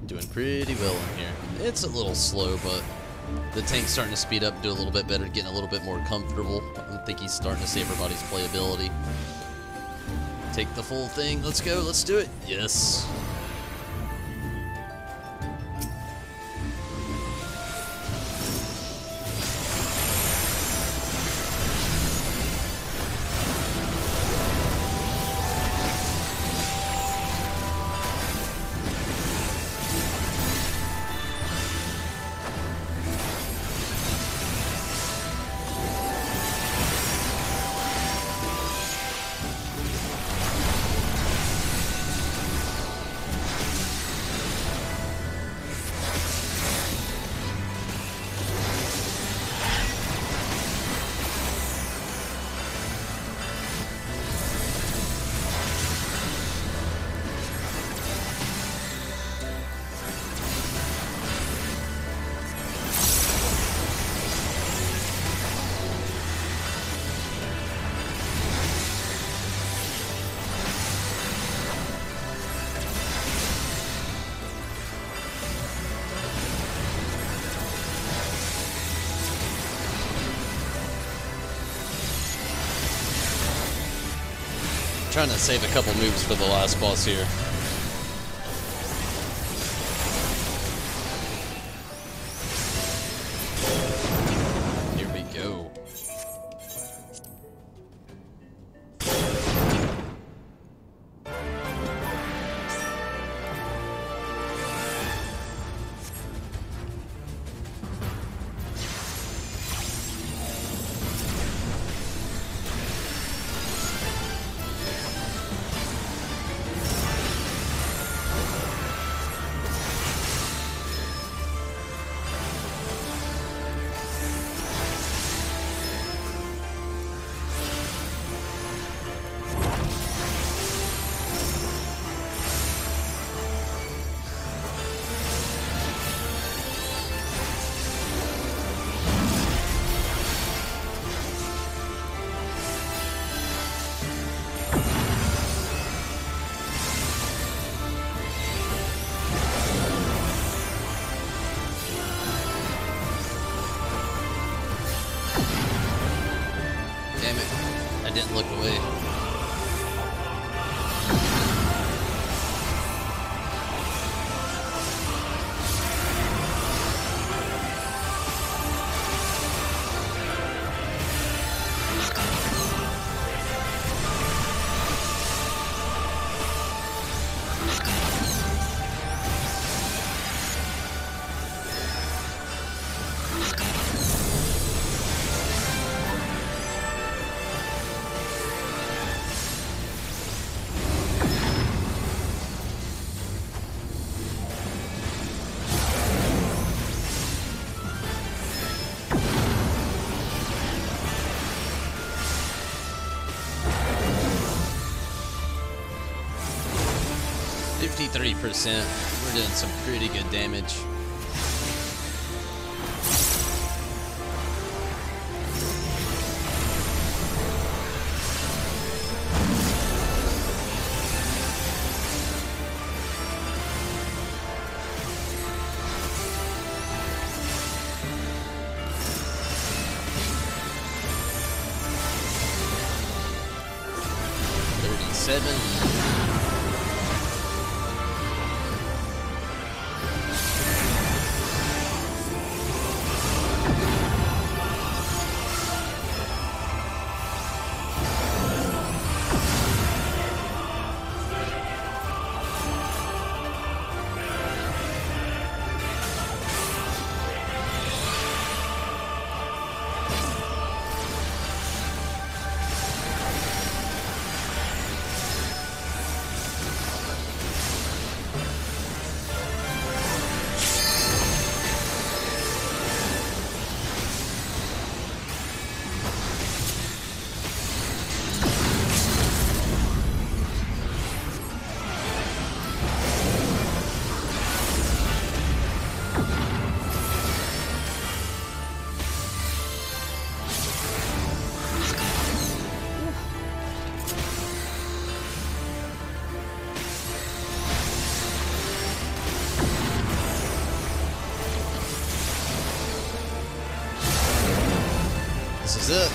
Doing pretty well in here. It's a little slow, but The tank's starting to speed up, do a little bit better, getting a little bit more comfortable. I think he's starting to see everybody's playability. Take the full thing. Let's go. Let's do it. Yes. Trying to save a couple moves for the last boss here. Here we go. Damn it, I didn't look away. %. We're doing some pretty good damage. This is it.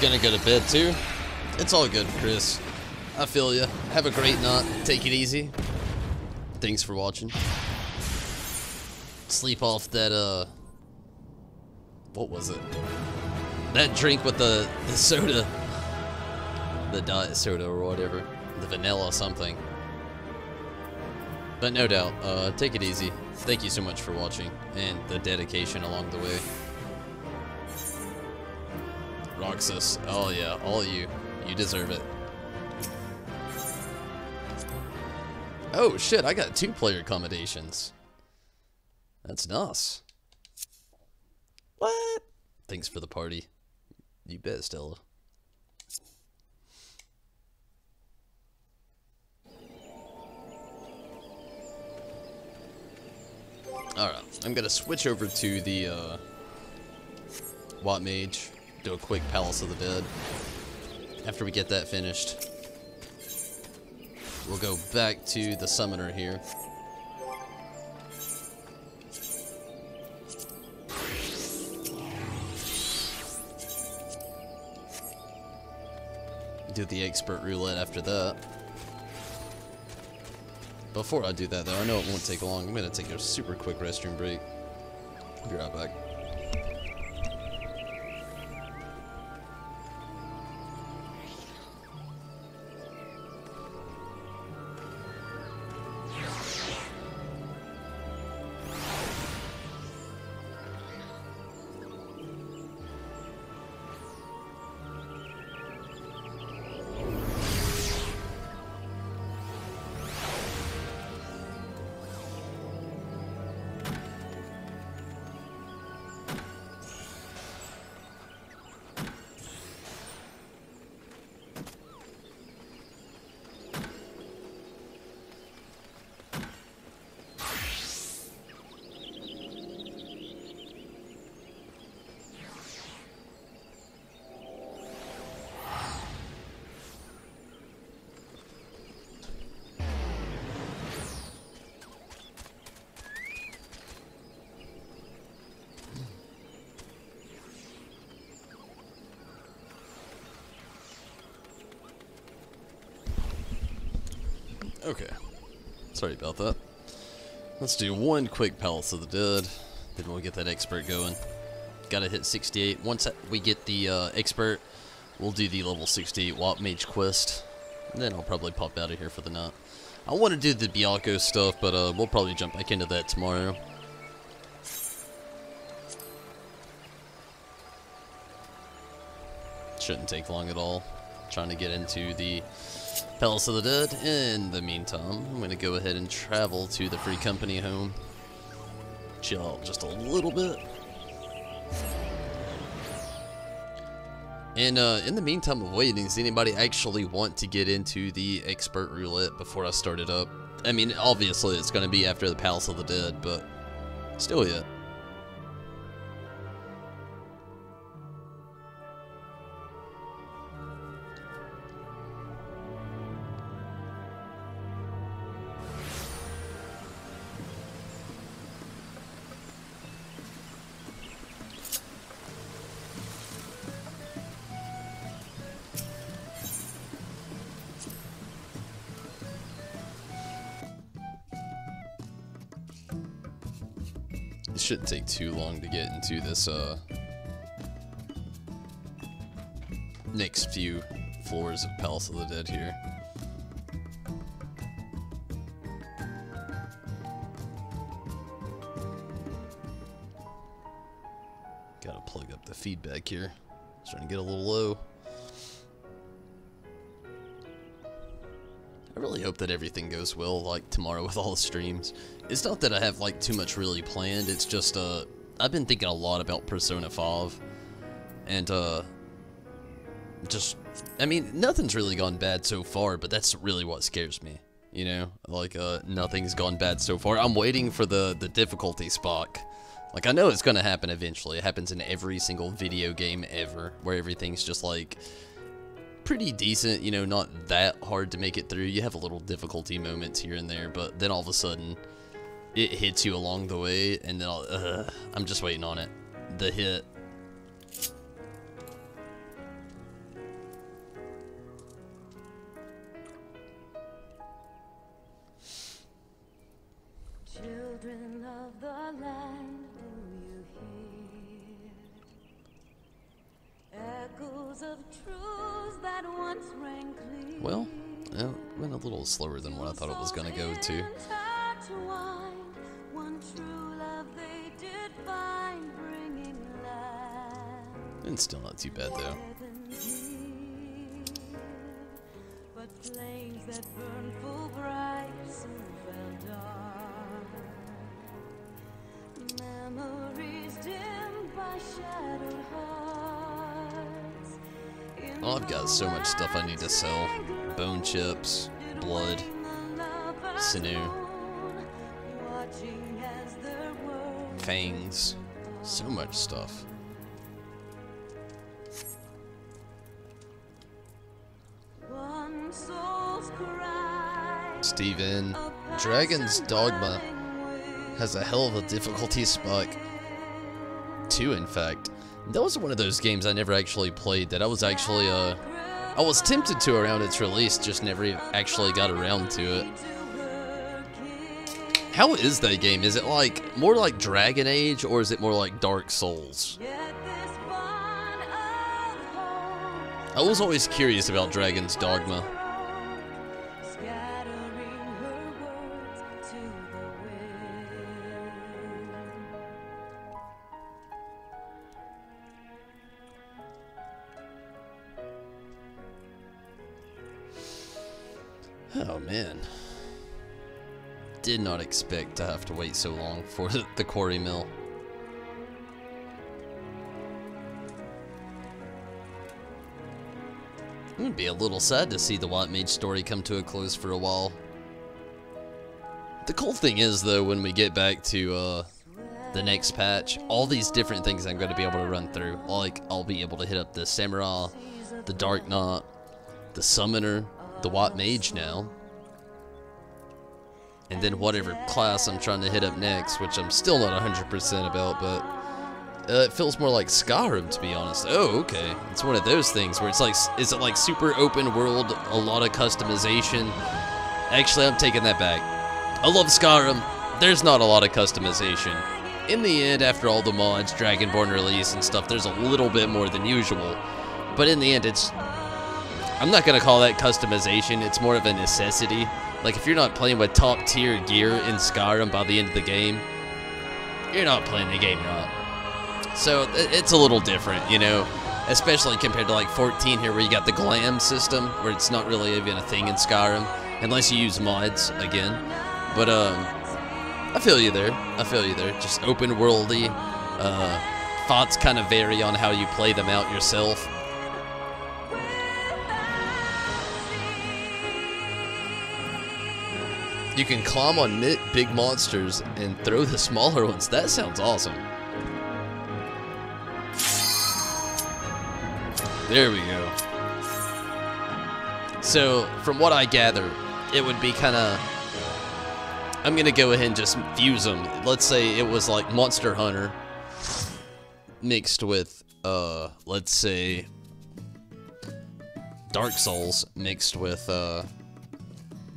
Gonna go to bed too. It's all good, Chris. I feel ya. Have a great night. Take it easy. Thanks for watching. Sleep off that, what was it? That drink with the soda. The diet soda or whatever. The vanilla something. But no doubt, take it easy. Thank you so much for watching and the dedication along the way. Roxas, oh yeah, all you. You deserve it. Oh shit, I got 2-player accommodations. That's nice. What? Thanks for the party. You bet, Stella. Alright, I'm gonna switch over to the Mage. Do a quick Palace of the Dead. After we get that finished, we'll go back to the Summoner here. Do the Expert Roulette after that. Before I do that though, I know it won't take long. I'm gonna take a super quick restroom break. I'll be right back. Okay, sorry about that. Let's do one quick Palace of the Dead, then we'll get that Expert going. Gotta hit 68. Once we get the Expert, we'll do the level 68 Mage quest, and then I'll probably pop out of here for the night. I want to do the Bianco stuff, but we'll probably jump back into that tomorrow. Shouldn't take long at all. Trying to get into the Palace of the Dead. In the meantime, I'm going to go ahead and travel to the Free Company home. Chill out just a little bit. And in the meantime of waiting, does anybody actually want to get into the Expert Roulette before I start it up? I mean, obviously it's going to be after the Palace of the Dead, but still yet. It shouldn't take too long to get into this next few floors of Palace of the Dead here. Gotta plug up the feedback here. It's starting to get a little low. I really hope that everything goes well, like, tomorrow with all the streams. It's not that I have, like, too much really planned, it's just, I've been thinking a lot about Persona 5, and, just, I mean, nothing's really gone bad so far, but that's really what scares me, you know? Like, nothing's gone bad so far. I'm waiting for the difficulty spike. Like, I know it's gonna happen eventually. It happens in every single video game ever, where everything's just, like, pretty decent, you know, not that hard to make it through. You have a little difficulty moments here and there, but then all of a sudden it hits you along the way, and then I'm just waiting on it. The hit. Children of the land, do you hear echoes of truths that once rang clear? Well, it went a little slower than what I thought it was gonna go to. One true love they did find, bringing life. And still not too bad though. But flames that burn full bright soon fell dark. Memories dimmed by shadowed hearts. Oh, I've got so much stuff I need to sell. Bone chips, blood, sinew, fangs, so much stuff. Steven, Dragon's Dogma has a hell of a difficulty spike. 2, in fact. That was one of those games I never actually played that I was actually, I was tempted to around its release, just never actually got around to it. How is that game? Is it like more like Dragon Age, or is it more like Dark Souls? I was always curious about Dragon's Dogma. Oh man. Did not expect to have to wait so long for the quarry mill. It would be a little sad to see the White Mage story come to a close for a while. The cool thing is though, when we get back to the next patch, all these different things I'm going to be able to run through. Like, I'll be able to hit up the Samurai, the Dark Knight, the Summoner, the White Mage now. And then whatever class I'm trying to hit up next, which I'm still not 100% about, but it feels more like Skyrim, to be honest. Oh, okay. It's one of those things where it's like, is it like super open world, a lot of customization? Actually, I'm taking that back. I love Skyrim. There's not a lot of customization. In the end, after all the mods, Dragonborn release and stuff, there's a little bit more than usual. But in the end, I'm not going to call that customization. It's more of a necessity. Like, if you're not playing with top tier gear in Skyrim by the end of the game, you're not playing the game right. So it's a little different, you know, especially compared to like 14 here, where you got the glam system, where it's not really even a thing in Skyrim, unless you use mods again. But I feel you there. I feel you there. Just open worldy. Thoughts kind of vary on how you play them out yourself. You can climb on big monsters and throw the smaller ones. That sounds awesome. There we go. So, from what I gather, it would be kind of... I'm going to go ahead and just fuse them. Let's say it was like Monster Hunter mixed with, let's say, Dark Souls mixed with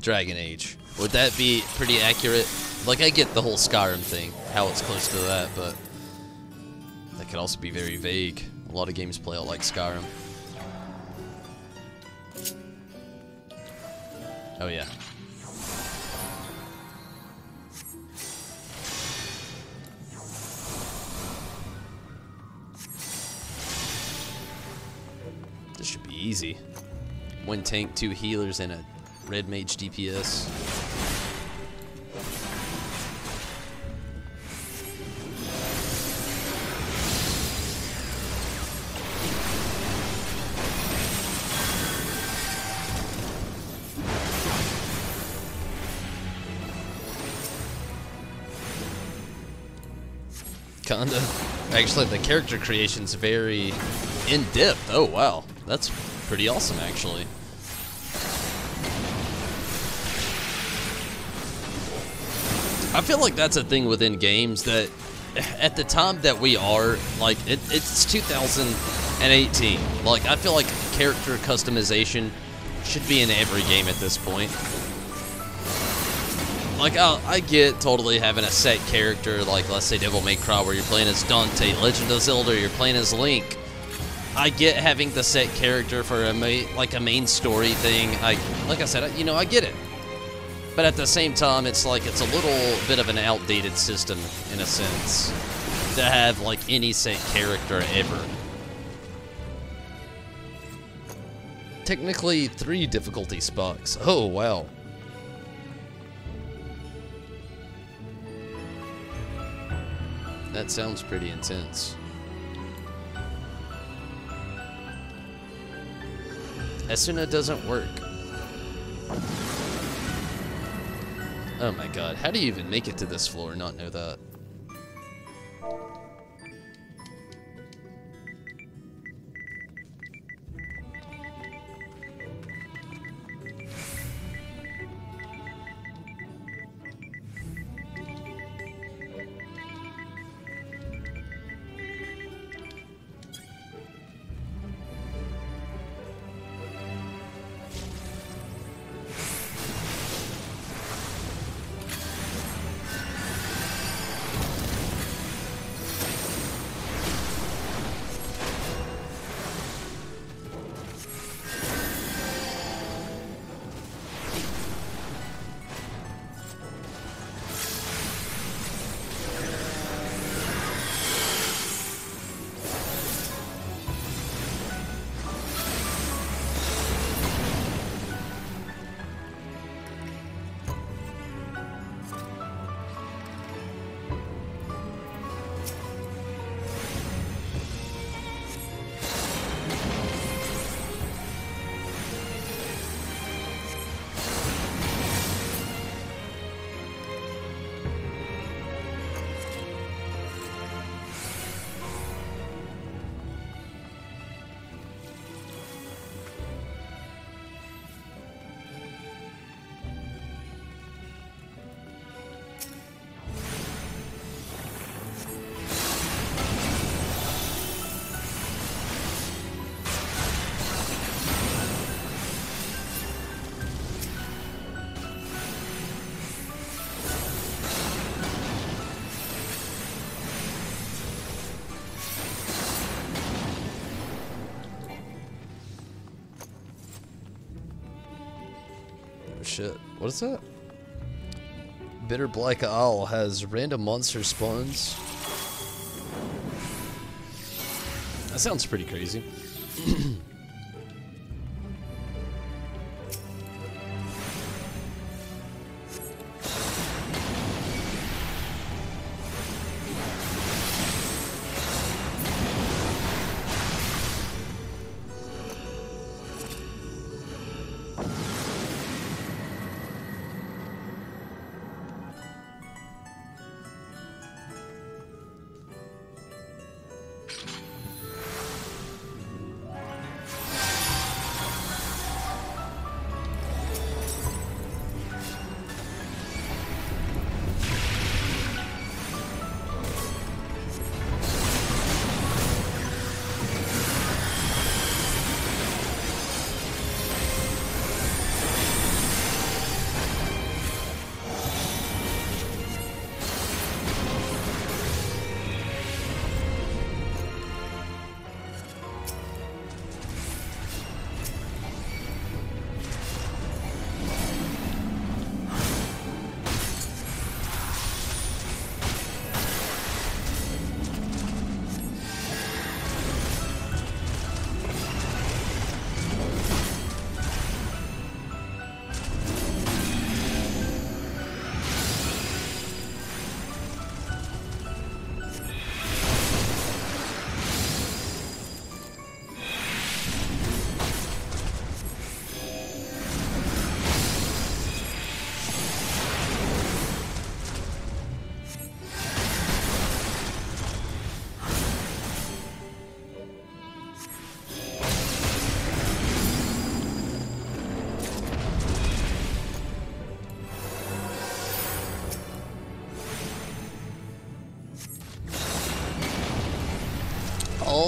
Dragon Age. Would that be pretty accurate? Like, I get the whole Skyrim thing, how it's close to that, but that could also be very vague. A lot of games play out like Skyrim. Oh yeah. This should be easy. 1 tank, 2 healers, and a red mage DPS. Kinda. Actually, the character creation's very in-depth. Oh, wow. That's pretty awesome, actually. I feel like that's a thing within games that at the time that we are, like, it's 2018. Like, I feel like character customization should be in every game at this point. Like, I get totally having a set character, like, let's say Devil May Cry, where you're playing as Dante, Legend of Zelda, you're playing as Link. I get having the set character for a main story thing. Like I said, you know, I get it. But at the same time, it's like it's a little bit of an outdated system, in a sense, to have, like, any set character ever. Technically, 3 difficulty spots. Oh, wow. That sounds pretty intense. Asuna doesn't work. Oh my god, how do you even make it to this floor and not know that? Shit, what is that? Bitter Black Owl has random monster spawns. That sounds pretty crazy.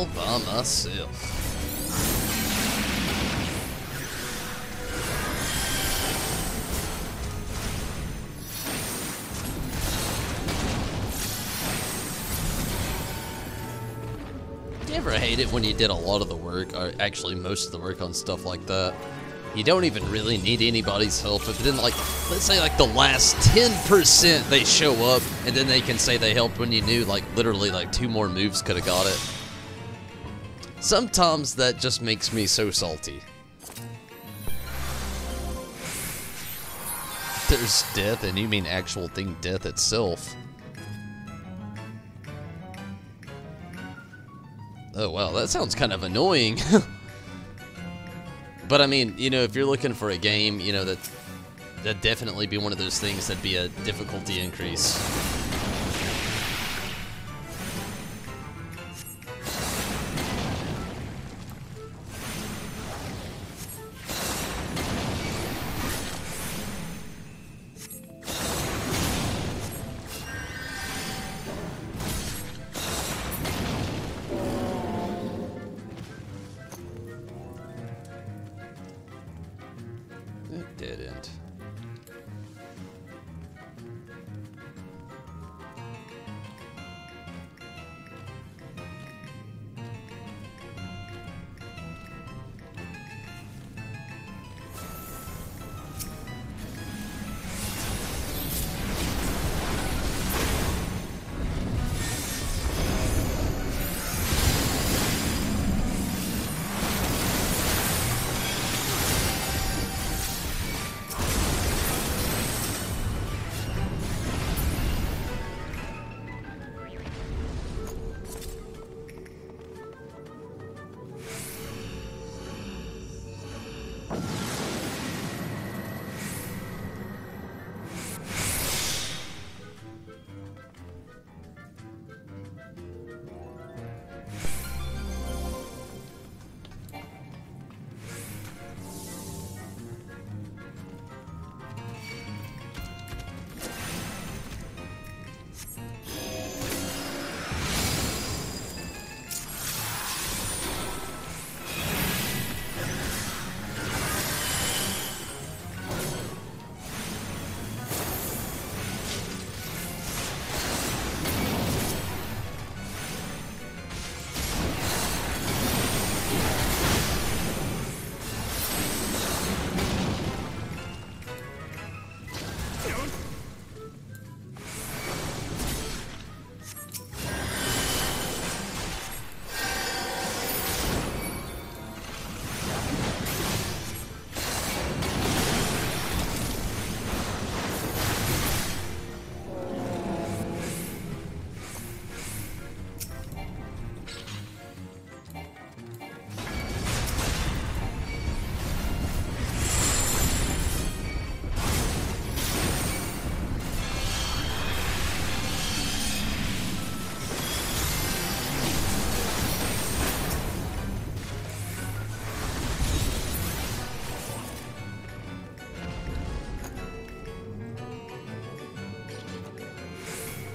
all by myself. You ever hate it when you did a lot of the work, or actually most of the work on stuff like that? You don't even really need anybody's help, but then, like, let's say, like, the last 10% they show up, and then they can say they helped when you knew, like, literally, like, 2 more moves could have got it. Sometimes that just makes me so salty. There's death, and you mean actual thing death itself. Oh, wow, that sounds kind of annoying. But I mean, you know, if you're looking for a game, you know, that'd definitely be one of those things that'd be a difficulty increase. Dead end.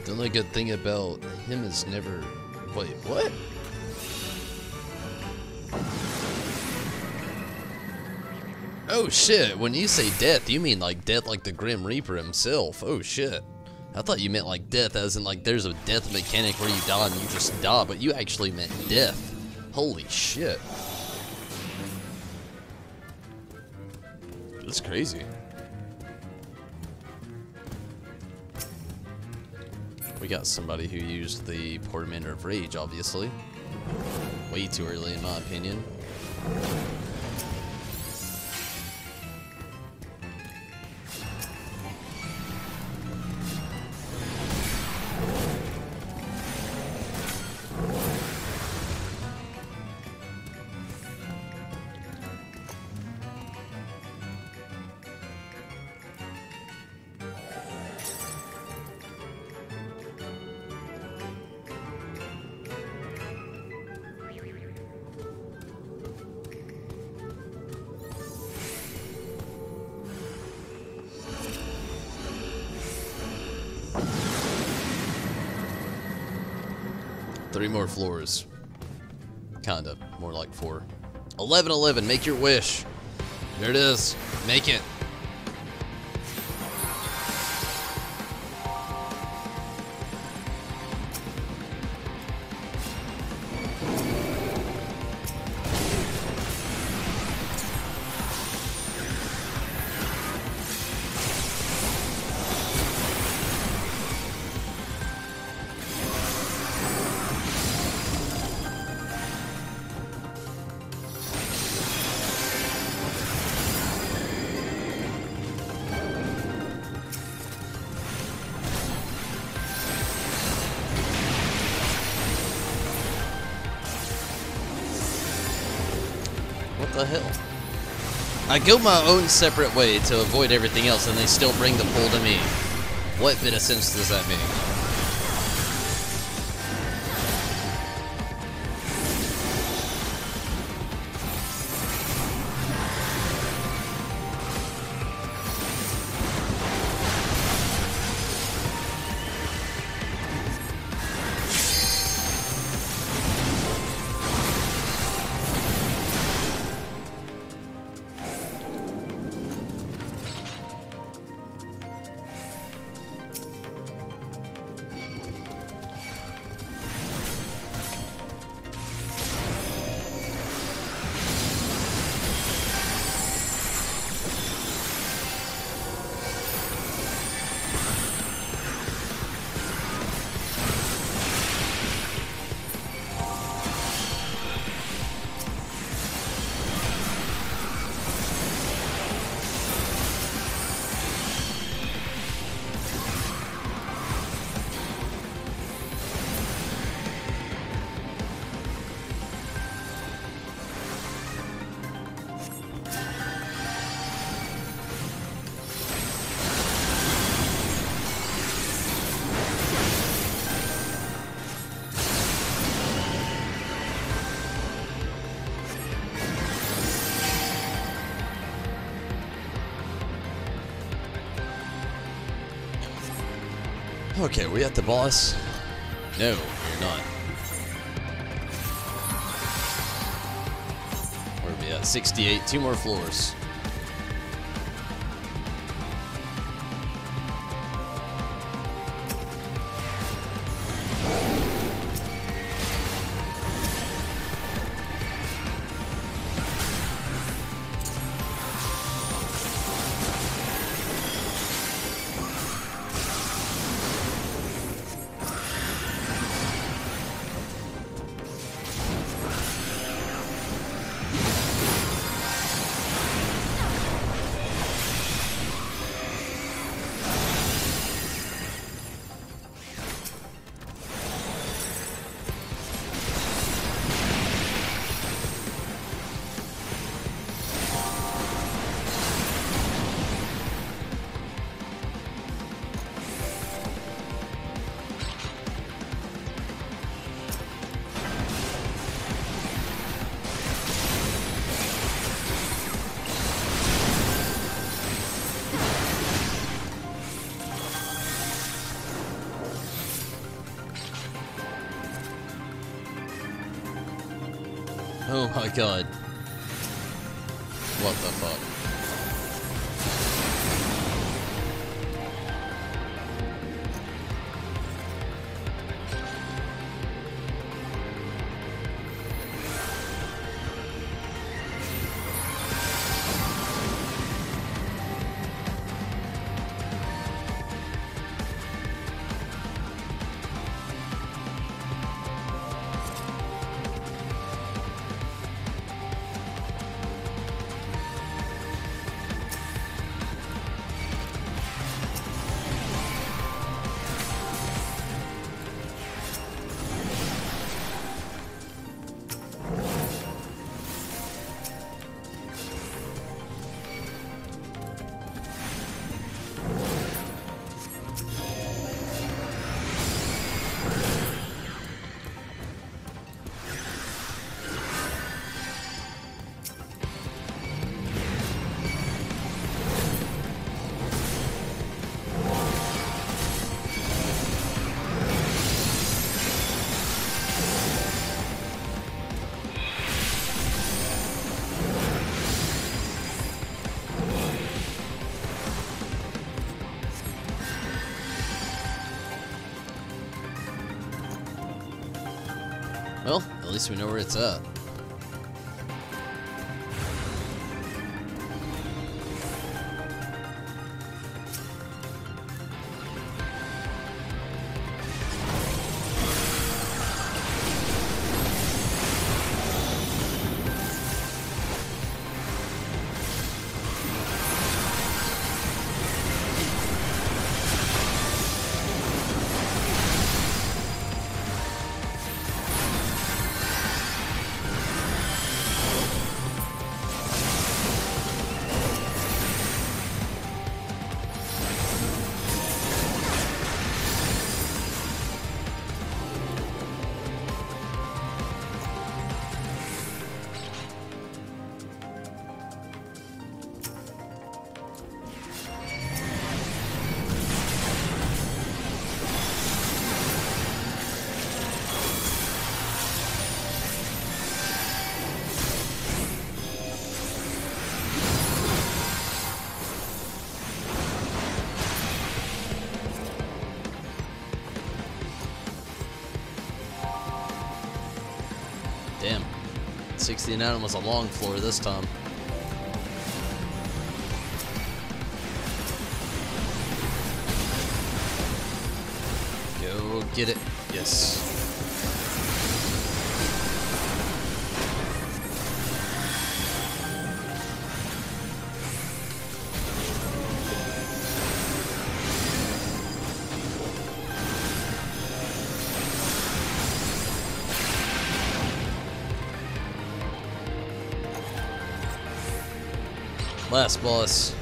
The only good thing about him is never... Wait, what? Oh shit, when you say death, you mean like death like the Grim Reaper himself. Oh shit. I thought you meant like death as in like there's a death mechanic where you die and you just die, but you actually meant death. Holy shit. That's crazy. We got somebody who used the Portmanter of Rage, obviously. Way too early, in my opinion. Three more floors. Kinda. More like 4. 1111, make your wish. There it is. Make it. What the hell? I go my own separate way to avoid everything else, and they still bring the pull to me. What bit of sense does that make? Okay, we at the boss? No, you're not. Where are we at? 68, 2 more floors. Oh my god. What the fuck? Well, at least we know where it's at. Damn. 69 was a long floor this time. Go get it. Yes. Last boss.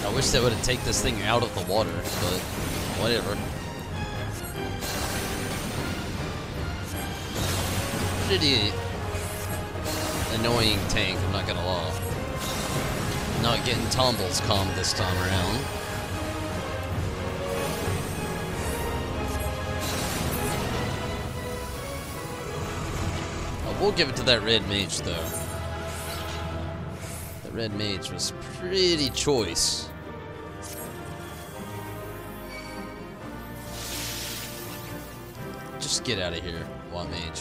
I wish they would have taken this thing out of the water, but whatever. Pretty annoying tank, I'm not gonna lie. Not getting tumbles calm this time around. I will give it to that red mage though. The red mage was pretty choice. Just get out of here, White Mage.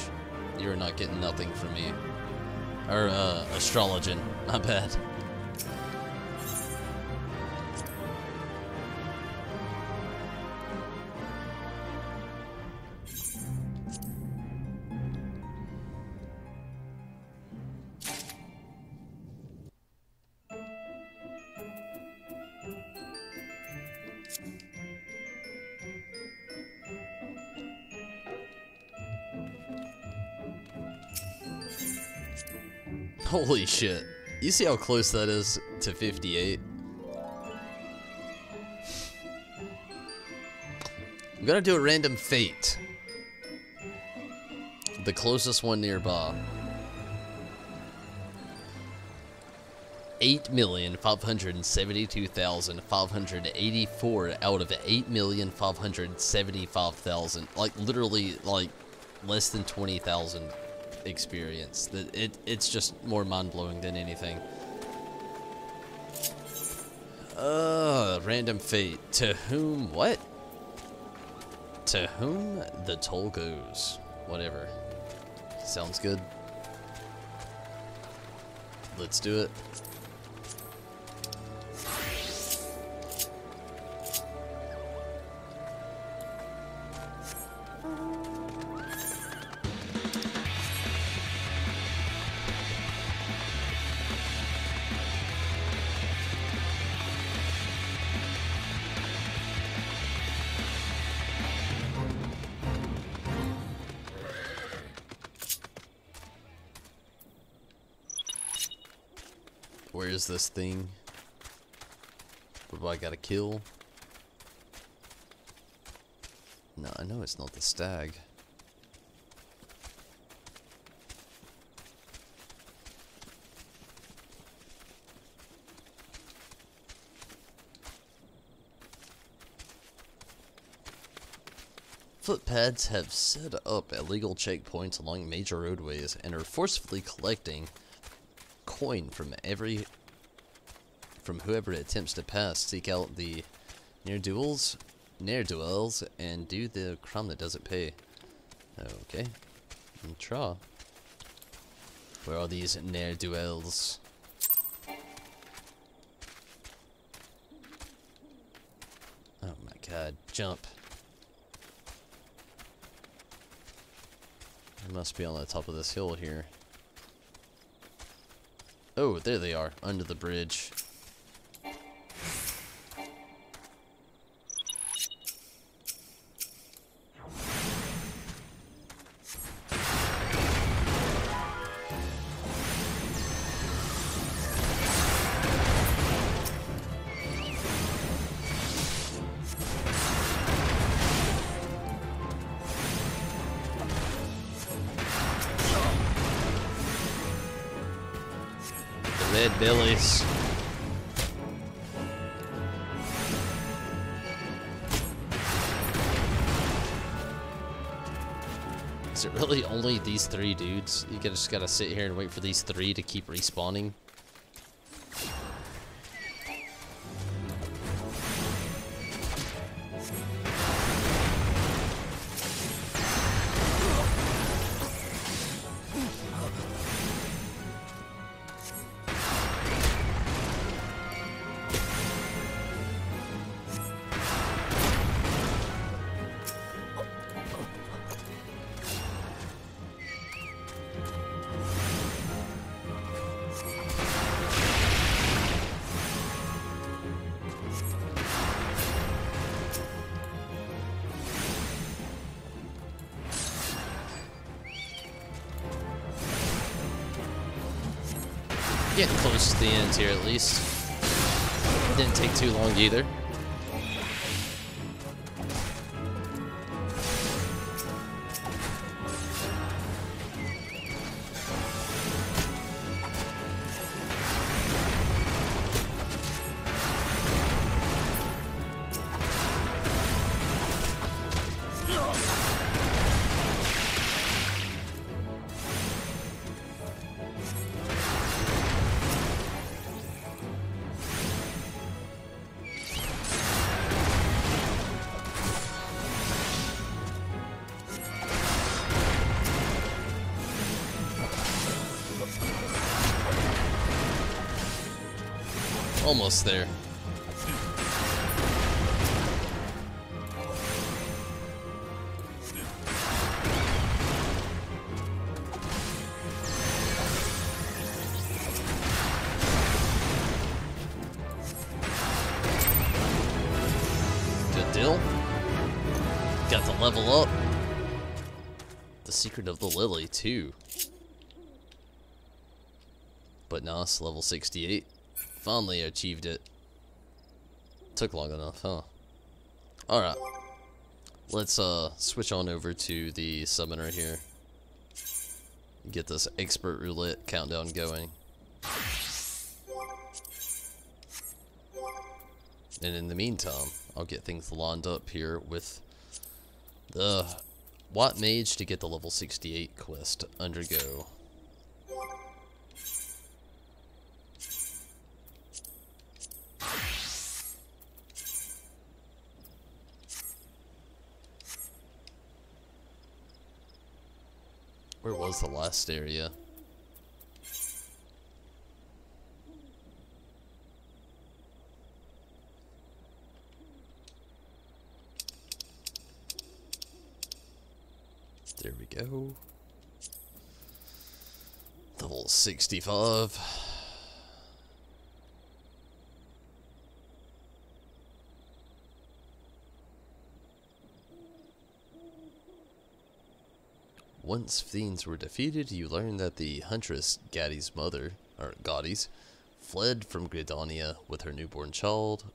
You're not getting nothing from me. Or, Astrologian. My bad. Holy shit. You see how close that is to 58? I'm gonna do a random fate. The closest one nearby. 8,572,584 out of 8,575,000. Like, literally, like, less than 20,000 experience. It's just more mind-blowing than anything. Random fate. To whom what? To whom the toll goes. Whatever. Sounds good. Let's do it. Where is this thing? What do I gotta kill? No, I know it's not the stag. Footpads have set up illegal checkpoints along major roadways and are forcefully collecting coin from whoever attempts to pass. Seek out the ne'er-do-wells and do the crime that doesn't pay. Okay, try. Where are these ne'er-do-wells? Oh my god, jump. They must be on the top of this hill here. Oh, there they are, under the bridge. Red bellies. Is it really only these three dudes? You just gotta sit here and wait for these three to keep respawning? Getting close to the end here at least. Didn't take too long either. Almost there. Good deal. Got the level up. The Secret of the Lily, too. But nice, level 68. Finally achieved it. Took long enough, huh? Alright. Let's switch on over to the summoner here. Get this expert roulette countdown going. And in the meantime, I'll get things lined up here with the White Mage to get the level 68 quest undergo. was the last area. There we go. Level 65. Once fiends were defeated, you learn that the huntress Gaddy's mother, or Gaudis, fled from Gridania with her newborn child.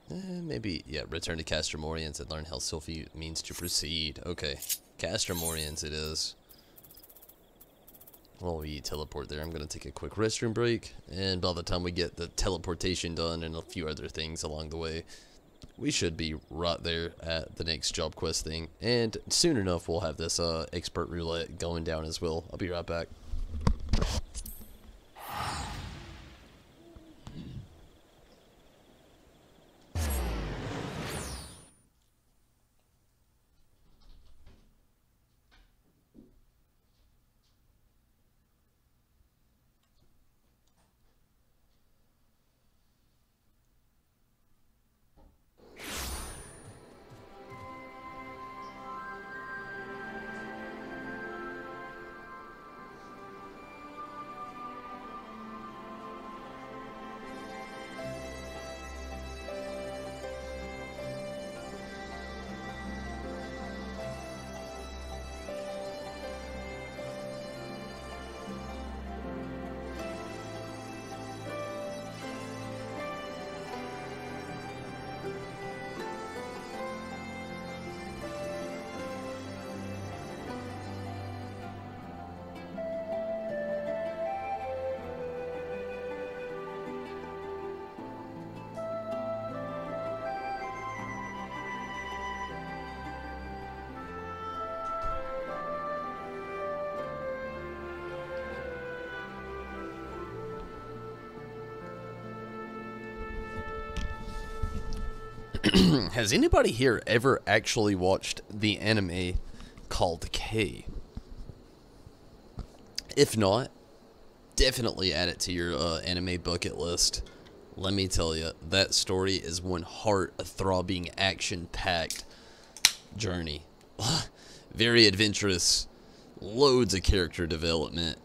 Maybe, yeah, return to Castromorians and learn how Sylphie means to proceed. Okay, Castromorians it is. While we teleport there, I'm going to take a quick restroom break, and by the time we get the teleportation done and a few other things along the way, we should be right there at the next job quest thing, and soon enough we'll have this expert roulette going down as well. I'll be right back. Has anybody here ever actually watched the anime called K? If not, definitely add it to your anime bucket list. Let me tell you, that story is one heart-throbbing, action-packed journey. Very adventurous, loads of character development.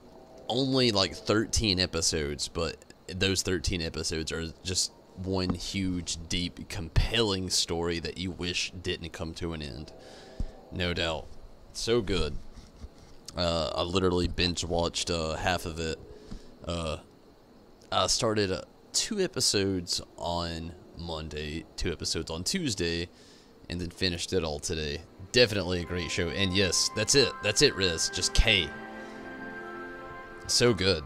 Only like 13 episodes, but those 13 episodes are just one huge, deep, compelling story that you wish didn't come to an end. No doubt. So good. I literally binge watched half of it. I started 2 episodes on Monday, 2 episodes on Tuesday, and then finished it all today. Definitely a great show. And yes, that's it. That's it, Riz. Just K. So good.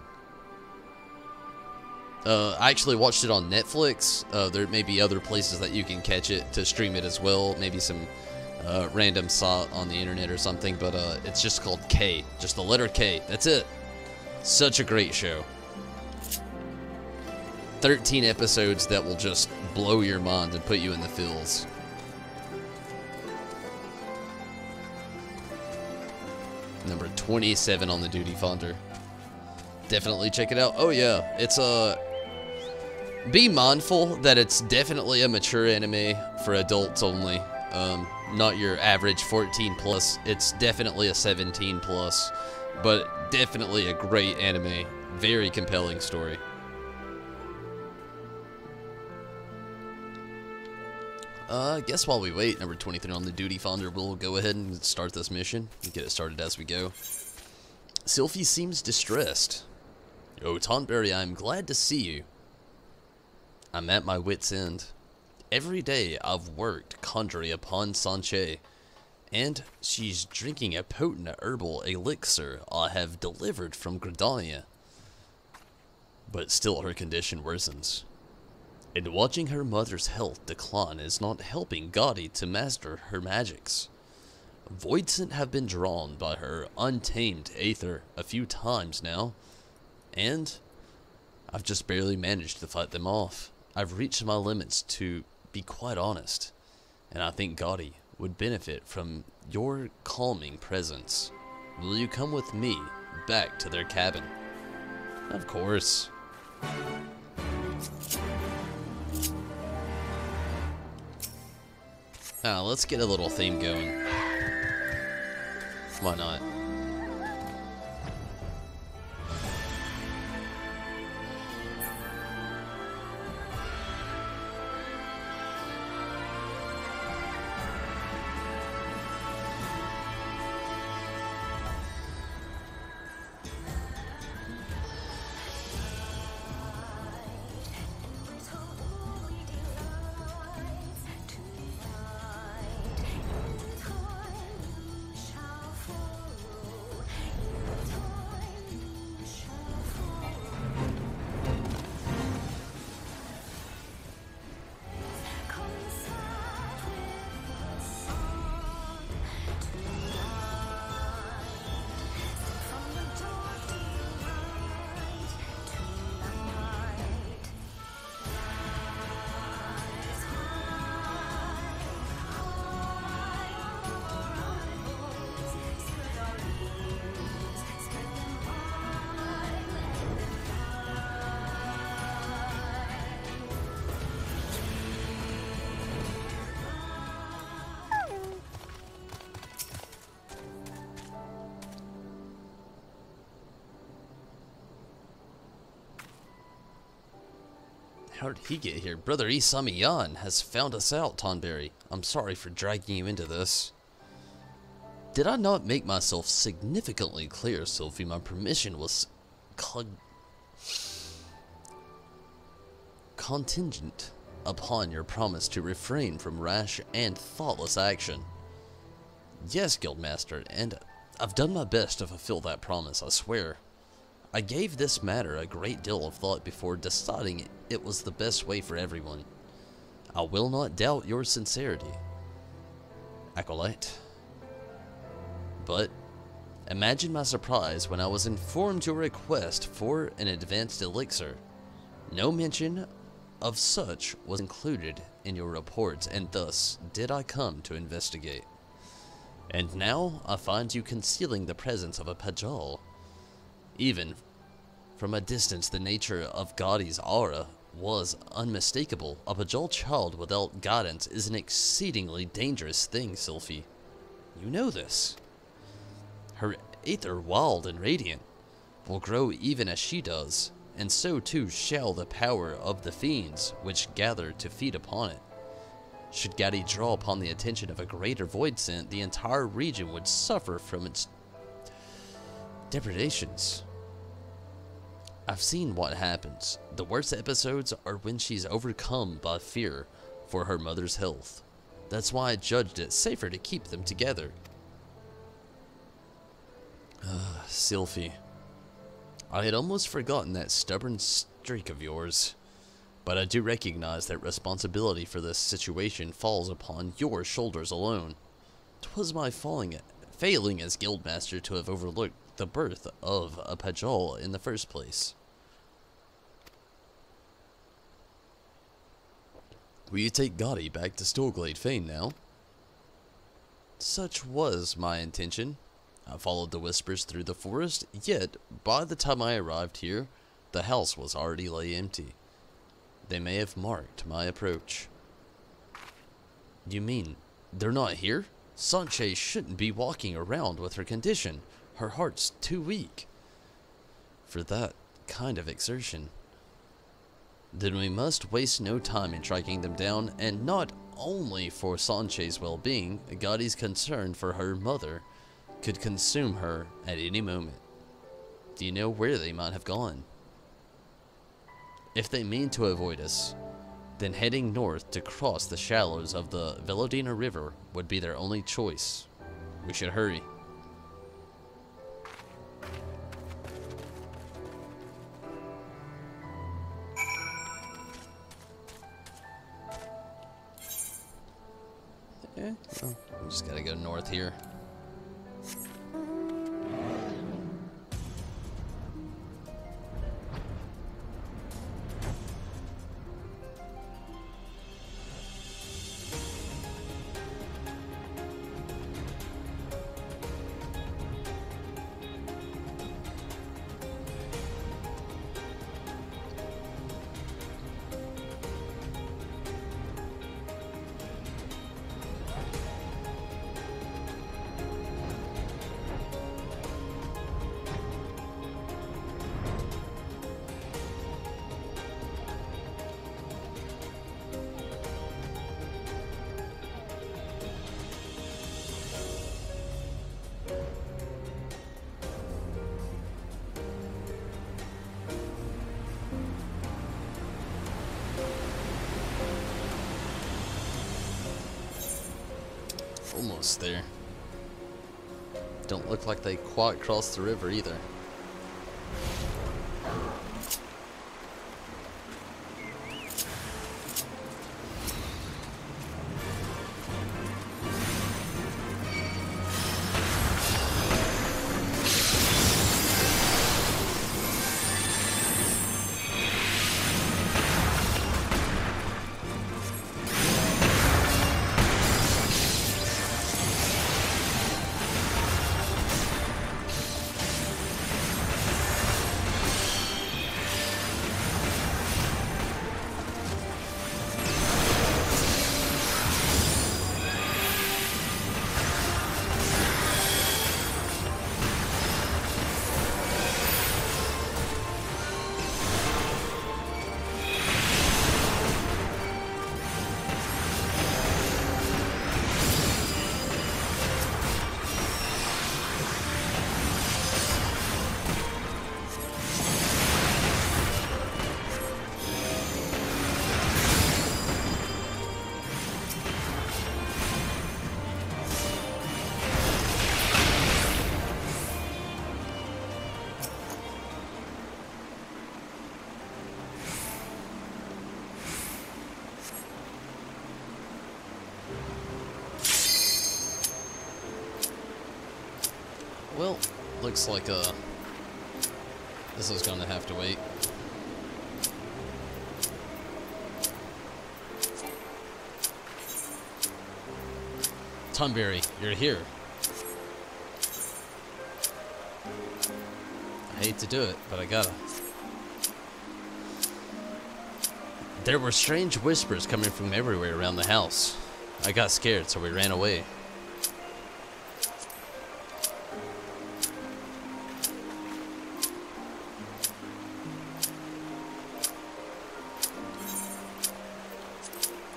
I actually watched it on Netflix. There may be other places that you can catch it to stream it as well. Maybe some random site on the internet or something. But it's just called K. Just the letter K. That's it. Such a great show. 13 episodes that will just blow your mind and put you in the feels. Number 27 on the Duty Finder. Definitely check it out. Oh yeah, it's be mindful that it's definitely a mature anime for adults only. Not your average 14 plus. It's definitely a 17 plus, but definitely a great anime. Very compelling story. I guess while we wait, number 23 on the Duty Finder, we'll go ahead and start this mission and get it started as we go. Sylphie seems distressed. Oh, Tonberry, I'm glad to see you. I'm at my wit's end. Every day I've worked conjuring upon Sanche, and she's drinking a potent herbal elixir I have delivered from Gridania. But still her condition worsens. And watching her mother's health decline is not helping Gaudi to master her magics. Voidsent have been drawn by her untamed aether a few times now, and I've just barely managed to fight them off. I've reached my limits, to be quite honest, and I think Gaudi would benefit from your calming presence. Will you come with me back to their cabin? Of course. Now, let's get a little theme going. Why not? How did he get here? Brother Isamiyan has found us out, Tonberry. I'm sorry for dragging you into this. Did I not make myself significantly clear, Sylphie? My permission was contingent upon your promise to refrain from rash and thoughtless action. Yes, Guildmaster, and I've done my best to fulfill that promise, I swear. I gave this matter a great deal of thought before deciding it was the best way for everyone. I will not doubt your sincerity, Acolyte. But imagine my surprise when I was informed your request for an advanced elixir. No mention of such was included in your reports, and thus did I come to investigate. And now I find you concealing the presence of a Pajal. Even from a distance, the nature of Gaudi's aura was unmistakable. A Pajal child without guidance is an exceedingly dangerous thing, Sylphie. You know this. Her aether, wild and radiant, will grow even as she does, and so too shall the power of the fiends which gather to feed upon it. Should Gaudi draw upon the attention of a greater void scent, the entire region would suffer from its depredations. I've seen what happens. The worst episodes are when she's overcome by fear for her mother's health. That's why I judged it safer to keep them together. Sylphie. I had almost forgotten that stubborn streak of yours. But I do recognize that responsibility for this situation falls upon your shoulders alone. 'Twas my failing as Guildmaster to have overlooked the birth of a Pajal in the first place. Will you take Gaudi back to Storglade Fane now? Such was my intention. I followed the whispers through the forest, yet by the time I arrived here, the house was already lay empty. They may have marked my approach. You mean they're not here? Sanche shouldn't be walking around with her condition. Her heart's too weak for that kind of exertion. Then we must waste no time in tracking them down, and not only for Sanche's well-being, Gaudi's concern for her mother could consume her at any moment. Do you know where they might have gone? If they mean to avoid us, then heading north to cross the shallows of the Velodina River would be their only choice. We should hurry. Well, we just gotta go north here. almost there. Don't look like they quite crossed the river either. Well, looks like this is gonna have to wait. Tonberry, you're here. I hate to do it, but I gotta. There were strange whispers coming from everywhere around the house. I got scared, so we ran away.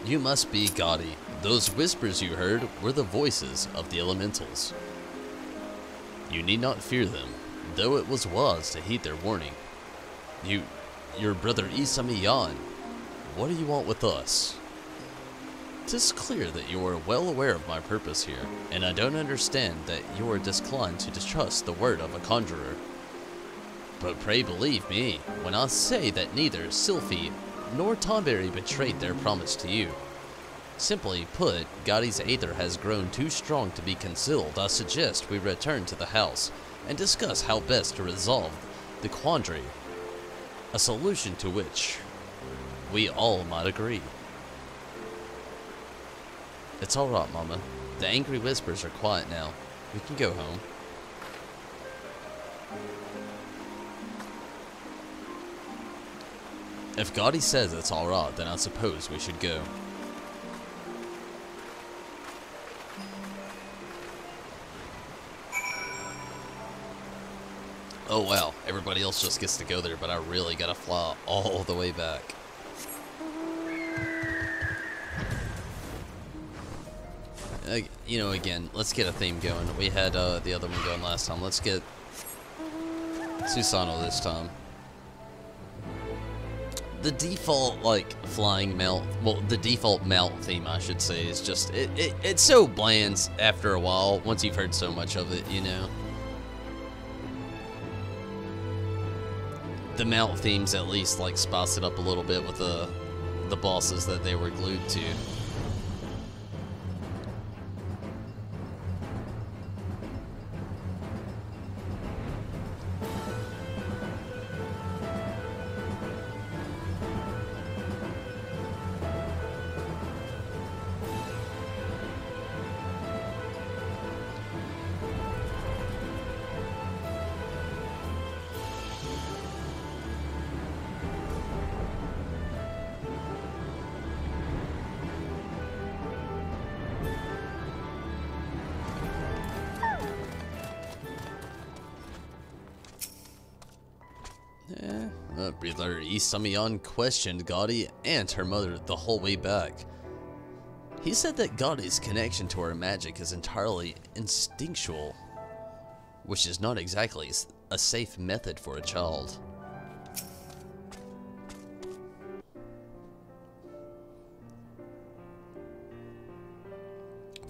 You must be Gotti. Those whispers you heard were the voices of the elementals. You need not fear them, though it was wise to heed their warning. Your brother Isami-yan, what do you want with us? 'Tis clear that you are well aware of my purpose here, and I don't understand that you are disinclined to distrust the word of a conjurer. But pray believe me when I say that neither Sylphie nor Tonberry betrayed their promise to you. Simply put, Gotti's aether has grown too strong to be concealed. I suggest we return to the house and discuss how best to resolve the quandary, a solution to which we all might agree. It's alright, Mama. The angry whispers are quiet now. We can go home. If Gotti says it's alright, then I suppose we should go. Oh wow, everybody else just gets to go there, but I really gotta fly all the way back. You know, again, let's get a theme going. We had the other one going last time. Let's get Susano this time. The default, like, flying mount, well, the default mount theme, I should say, is just, it's so bland after a while, once you've heard so much of it, you know? The mount themes at least, like, spice it up a little bit with the bosses that they were glued to. Brother Isami-yan questioned Gotti and her mother the whole way back. He said that Gotti's connection to her magic is entirely instinctual, which is not exactly a safe method for a child.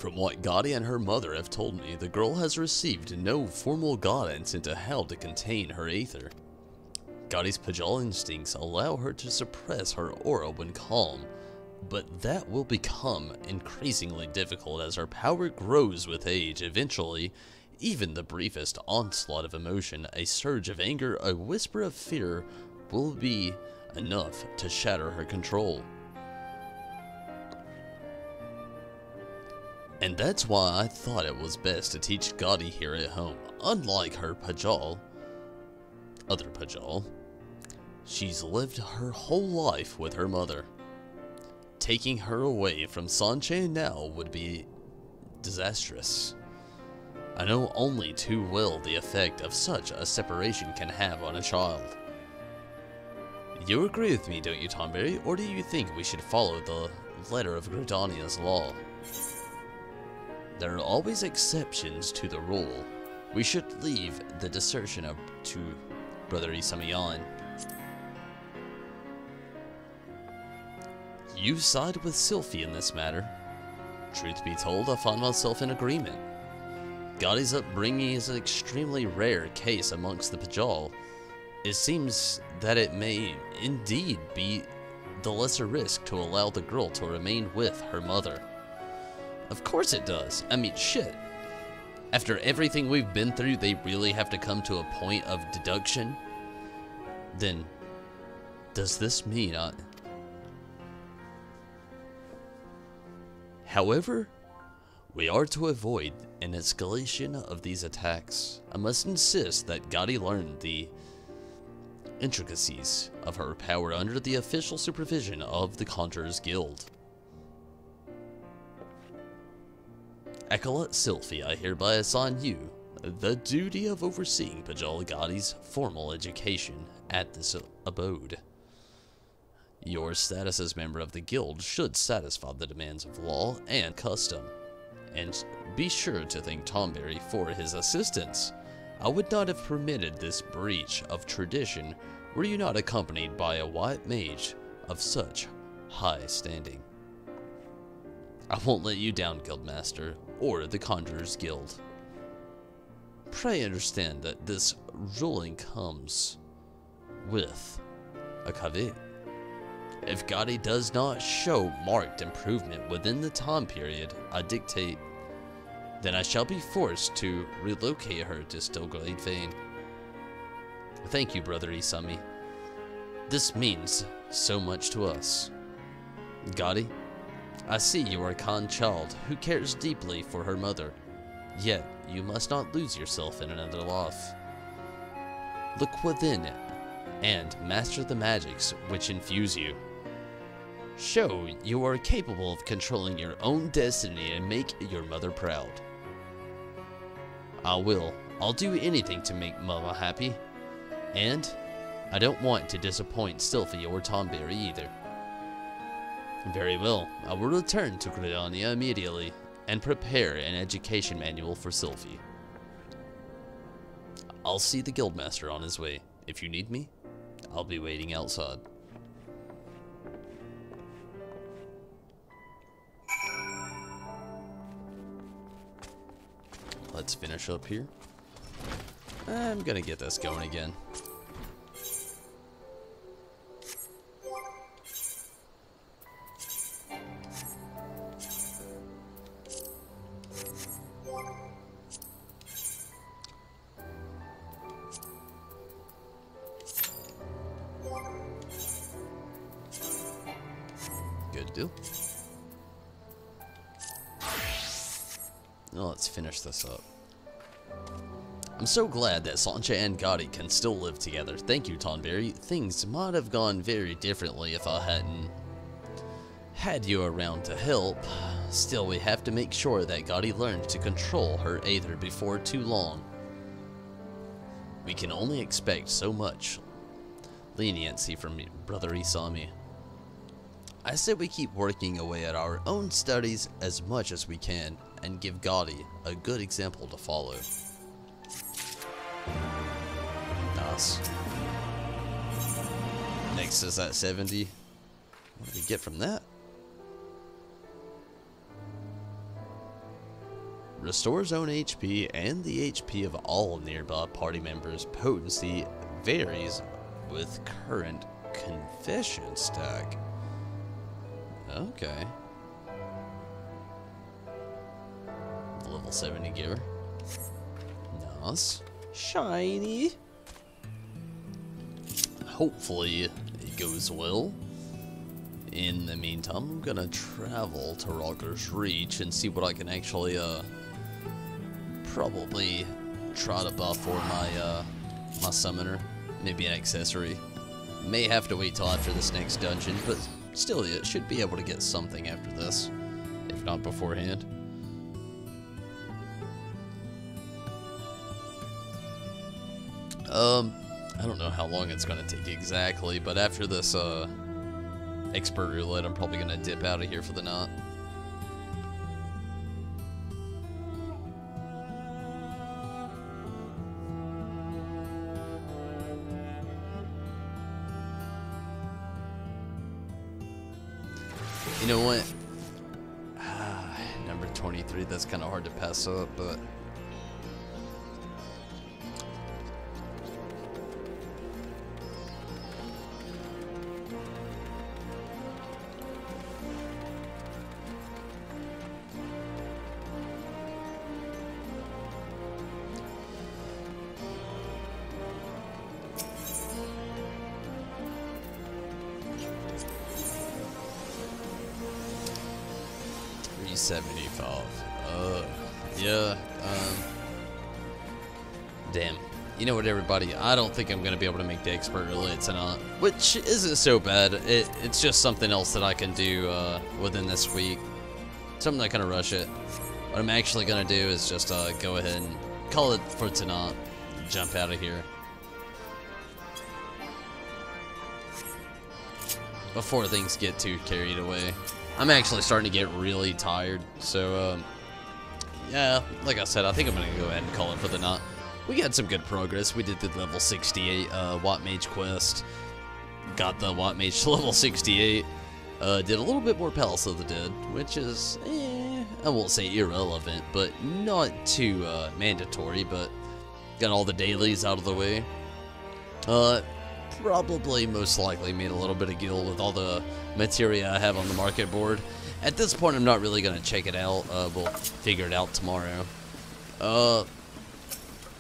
From what Gotti and her mother have told me, the girl has received no formal guidance into how to contain her aether. Gotti's Pajal instincts allow her to suppress her aura when calm, but that will become increasingly difficult as her power grows with age. Eventually, even the briefest onslaught of emotion, a surge of anger, a whisper of fear, will be enough to shatter her control. And that's why I thought it was best to teach Gotti here at home. Unlike her Pajal, other Pajal, she's lived her whole life with her mother. Taking her away from Sanche now would be disastrous. I know only too well the effect of such a separation can have on a child. You agree with me, don't you, Tonberry? Or do you think we should follow the letter of Gridania's law? There are always exceptions to the rule. We should leave the desertion to Brother Isamiyan. You side with Sylphie in this matter. Truth be told, I find myself in agreement. Gotti's upbringing is an extremely rare case amongst the Pajal. It seems that it may indeed be the lesser risk to allow the girl to remain with her mother. Of course it does. I mean, shit. After everything we've been through, they really have to come to a point of deduction? Then, does this mean However, we are to avoid an escalation of these attacks. I must insist that Gotti learn the intricacies of her power under the official supervision of the Conjurers Guild. Acolyte Sylphie, I hereby assign you the duty of overseeing Pajal Gotti's formal education at this abode. Your status as member of the guild should satisfy the demands of law and custom, and be sure to thank Tonberry for his assistance. I would not have permitted this breach of tradition were you not accompanied by a white mage of such high standing. I won't let you down, Guildmaster, or the Conjurers Guild. Pray understand that this ruling comes with a caveat. If Gotti does not show marked improvement within the time period I dictate, then I shall be forced to relocate her to Stillglade Vane. Thank you, Brother Isami. This means so much to us. Gotti, I see you are a kind child who cares deeply for her mother, yet you must not lose yourself in another life. Look within and master the magics which infuse you. Show you are capable of controlling your own destiny and make your mother proud. I'll do anything to make Mama happy, and I don't want to disappoint Sylphie or Tonberry either. Very well, I will return to Gridania immediately and prepare an education manual for Sylphie. I'll see the Guildmaster on his way. If you need me, I'll be waiting outside. Let's finish up here. I'm gonna get this going again. Good deal. Now let's finish this up. I'm so glad that Sanche and Gotti can still live together. Thank you, Tonberry. Things might have gone very differently if I hadn't had you around to help. Still, we have to make sure that Gotti learns to control her aether before too long. We can only expect so much leniency from Brother Isami. I say we keep working away at our own studies as much as we can and give Gotti a good example to follow. Nice. Next is at 70. What do we get from that? restores own HP and the HP of all nearby party members. Potency varies with current confession stack. Okay. Level 70 gear. Nice. Shiny. Hopefully it goes well. In the meantime, I'm gonna travel to Rocker's Reach and see what I can actually probably try to buff for my summoner. Maybe an accessory. May have to wait till after this next dungeon, but still, it should be able to get something after this, if not beforehand. I don't know how long it's gonna take exactly, but after this expert roulette, I'm probably gonna dip out of here for the night. You know what? Number 23, that's kind of hard to pass up, but... $375. Yeah. Damn. You know what, everybody? I don't think I'm gonna be able to make the expert relay tonight, which isn't so bad. It's just something else that I can do within this week. So I'm not gonna rush it. What I'm actually gonna do is just go ahead and call it for tonight. Jump out of here before things get too carried away. I'm actually starting to get really tired, so yeah, like I said, I think I'm gonna go ahead and call it for the night. We got some good progress. We did the level 68 Watt Mage quest, got the Watt Mage to level 68, did a little bit more Palace of the Dead, which is, I won't say irrelevant, but not too mandatory, but got all the dailies out of the way. Probably most likely made a little bit of gil with all the materia I have on the market board. At this point, I'm not really going to check it out. We'll figure it out tomorrow.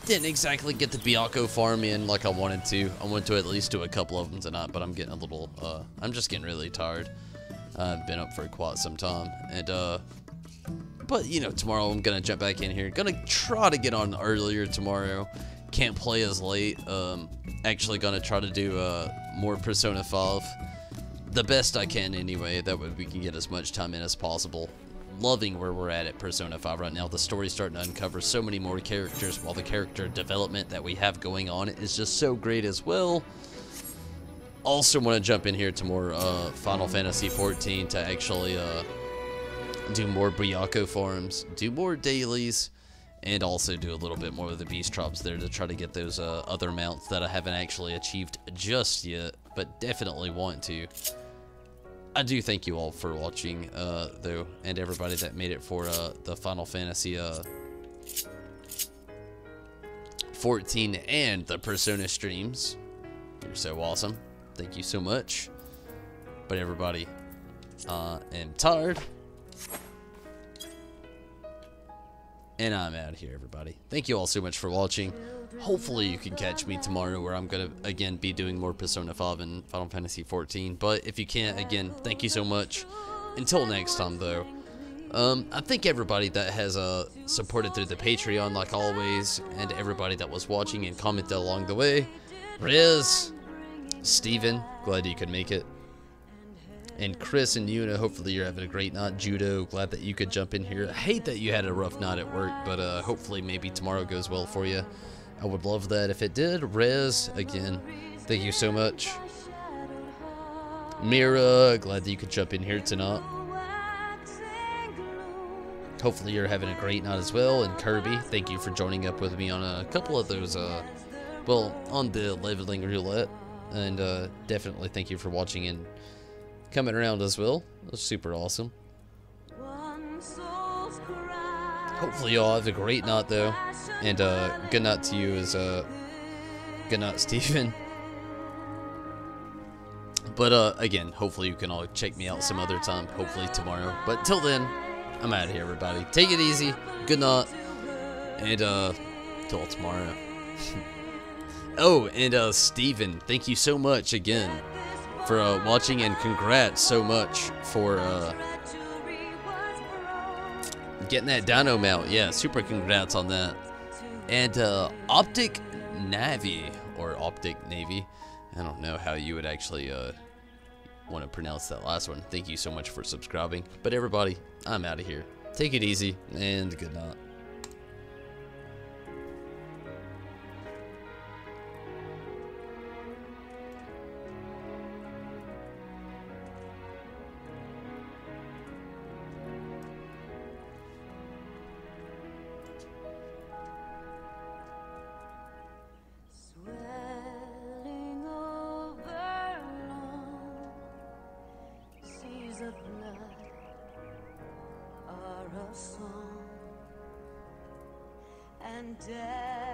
Didn't exactly get the BTQ farm in like I wanted to. I wanted to at least do a couple of them tonight, but I'm getting a little, I'm just getting really tired. I've been up for quite some time. And, but, you know, tomorrow I'm going to jump back in here. Gonna try to get on earlier tomorrow. Can't play as late. Actually gonna try to do more Persona 5. The best I can anyway, that way we can get as much time in as possible. Loving where we're at Persona 5 right now. The story's starting to uncover so many more characters, while the character development that we have going on is just so great as well. Also want to jump in here to more Final Fantasy 14 to actually do more BTQ farms, do more dailies, and also do a little bit more of the beast drops there to try to get those other mounts that I haven't actually achieved just yet, but definitely want to. I do thank you all for watching, though, and everybody that made it for the Final Fantasy 14 and the Persona streams. You're so awesome. Thank you so much. But everybody, I am tired. And I'm out of here, everybody. Thank you all so much for watching. Hopefully you can catch me tomorrow, where I'm going to, again, be doing more Persona 5 and Final Fantasy 14. But if you can't, again, thank you so much. Until next time, though. I thank everybody that has supported through the Patreon, like always. And everybody that was watching and commented along the way. Riz, Steven, glad you could make it. And Chris and Yuna, hopefully you're having a great night. Judo, glad that you could jump in here. I hate that you had a rough night at work, but hopefully maybe tomorrow goes well for you. I would love that if it did. Rez, again, thank you so much. Mira, glad that you could jump in here tonight. Hopefully you're having a great night as well. And Kirby, thank you for joining up with me on a couple of those, well, on the leveling roulette. And definitely thank you for watching and coming around as well. That was super awesome. Hopefully y'all have a great night though. And good night to you as good night, Steven. But again, hopefully you can all check me out some other time, hopefully tomorrow. But till then, I'm out of here, everybody. Take it easy. Good night. And till tomorrow. Oh, and Steven, thank you so much again for watching, and congrats so much for getting that dyno mount. Yeah, super congrats on that. And Optic Navy, or Optic Navy, I don't know how you would actually want to pronounce that last one. Thank you so much for subscribing. But everybody, I'm out of here. Take it easy, and good night. Swelling over long seas of blood are a song, and death